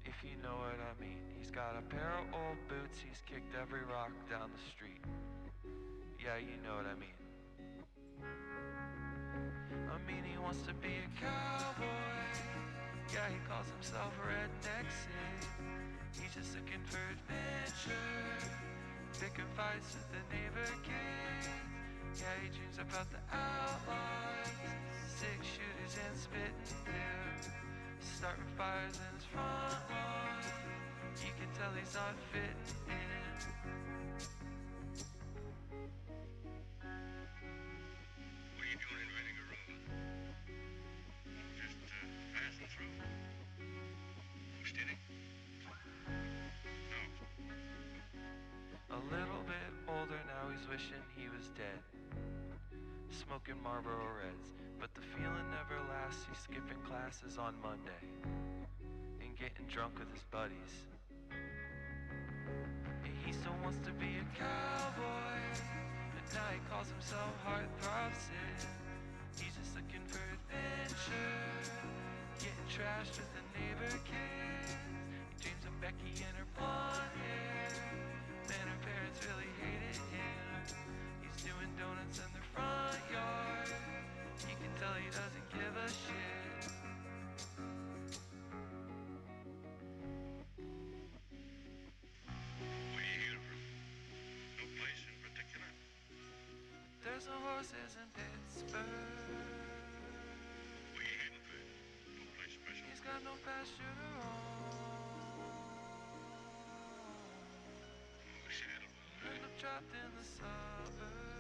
If you know what I mean. He's got a pair of old boots, he's kicked every rock down the street. Yeah, you know what I mean. He wants to be a cowboy. Yeah, he calls himself a redneck Sid. He's just looking for adventure, picking fights with the neighbor kids. Yeah, he dreams about the outlaws, 6 shooters and spitting through, starting fires in his front lawn. You can tell he's not fitting in. wishing he was dead. Smoking Marlboro Reds, but the feeling never lasts. He's skipping classes on Monday and getting drunk with his buddies. And he still wants to be a cowboy, and now he calls himself Heartthrob Sid. He's just looking for adventure, getting trashed with the neighbor kids. He dreams of Becky and her blonde hair. Man, her parents really hated him. He's doing donuts in the front yard. You can tell he doesn't give a shit. Where you here from? No place in particular? There's no horses in Pittsburgh. Where you heading for? No place special? He's got no fast shooter on. I wish I had a little. End up trapped in the suburbs.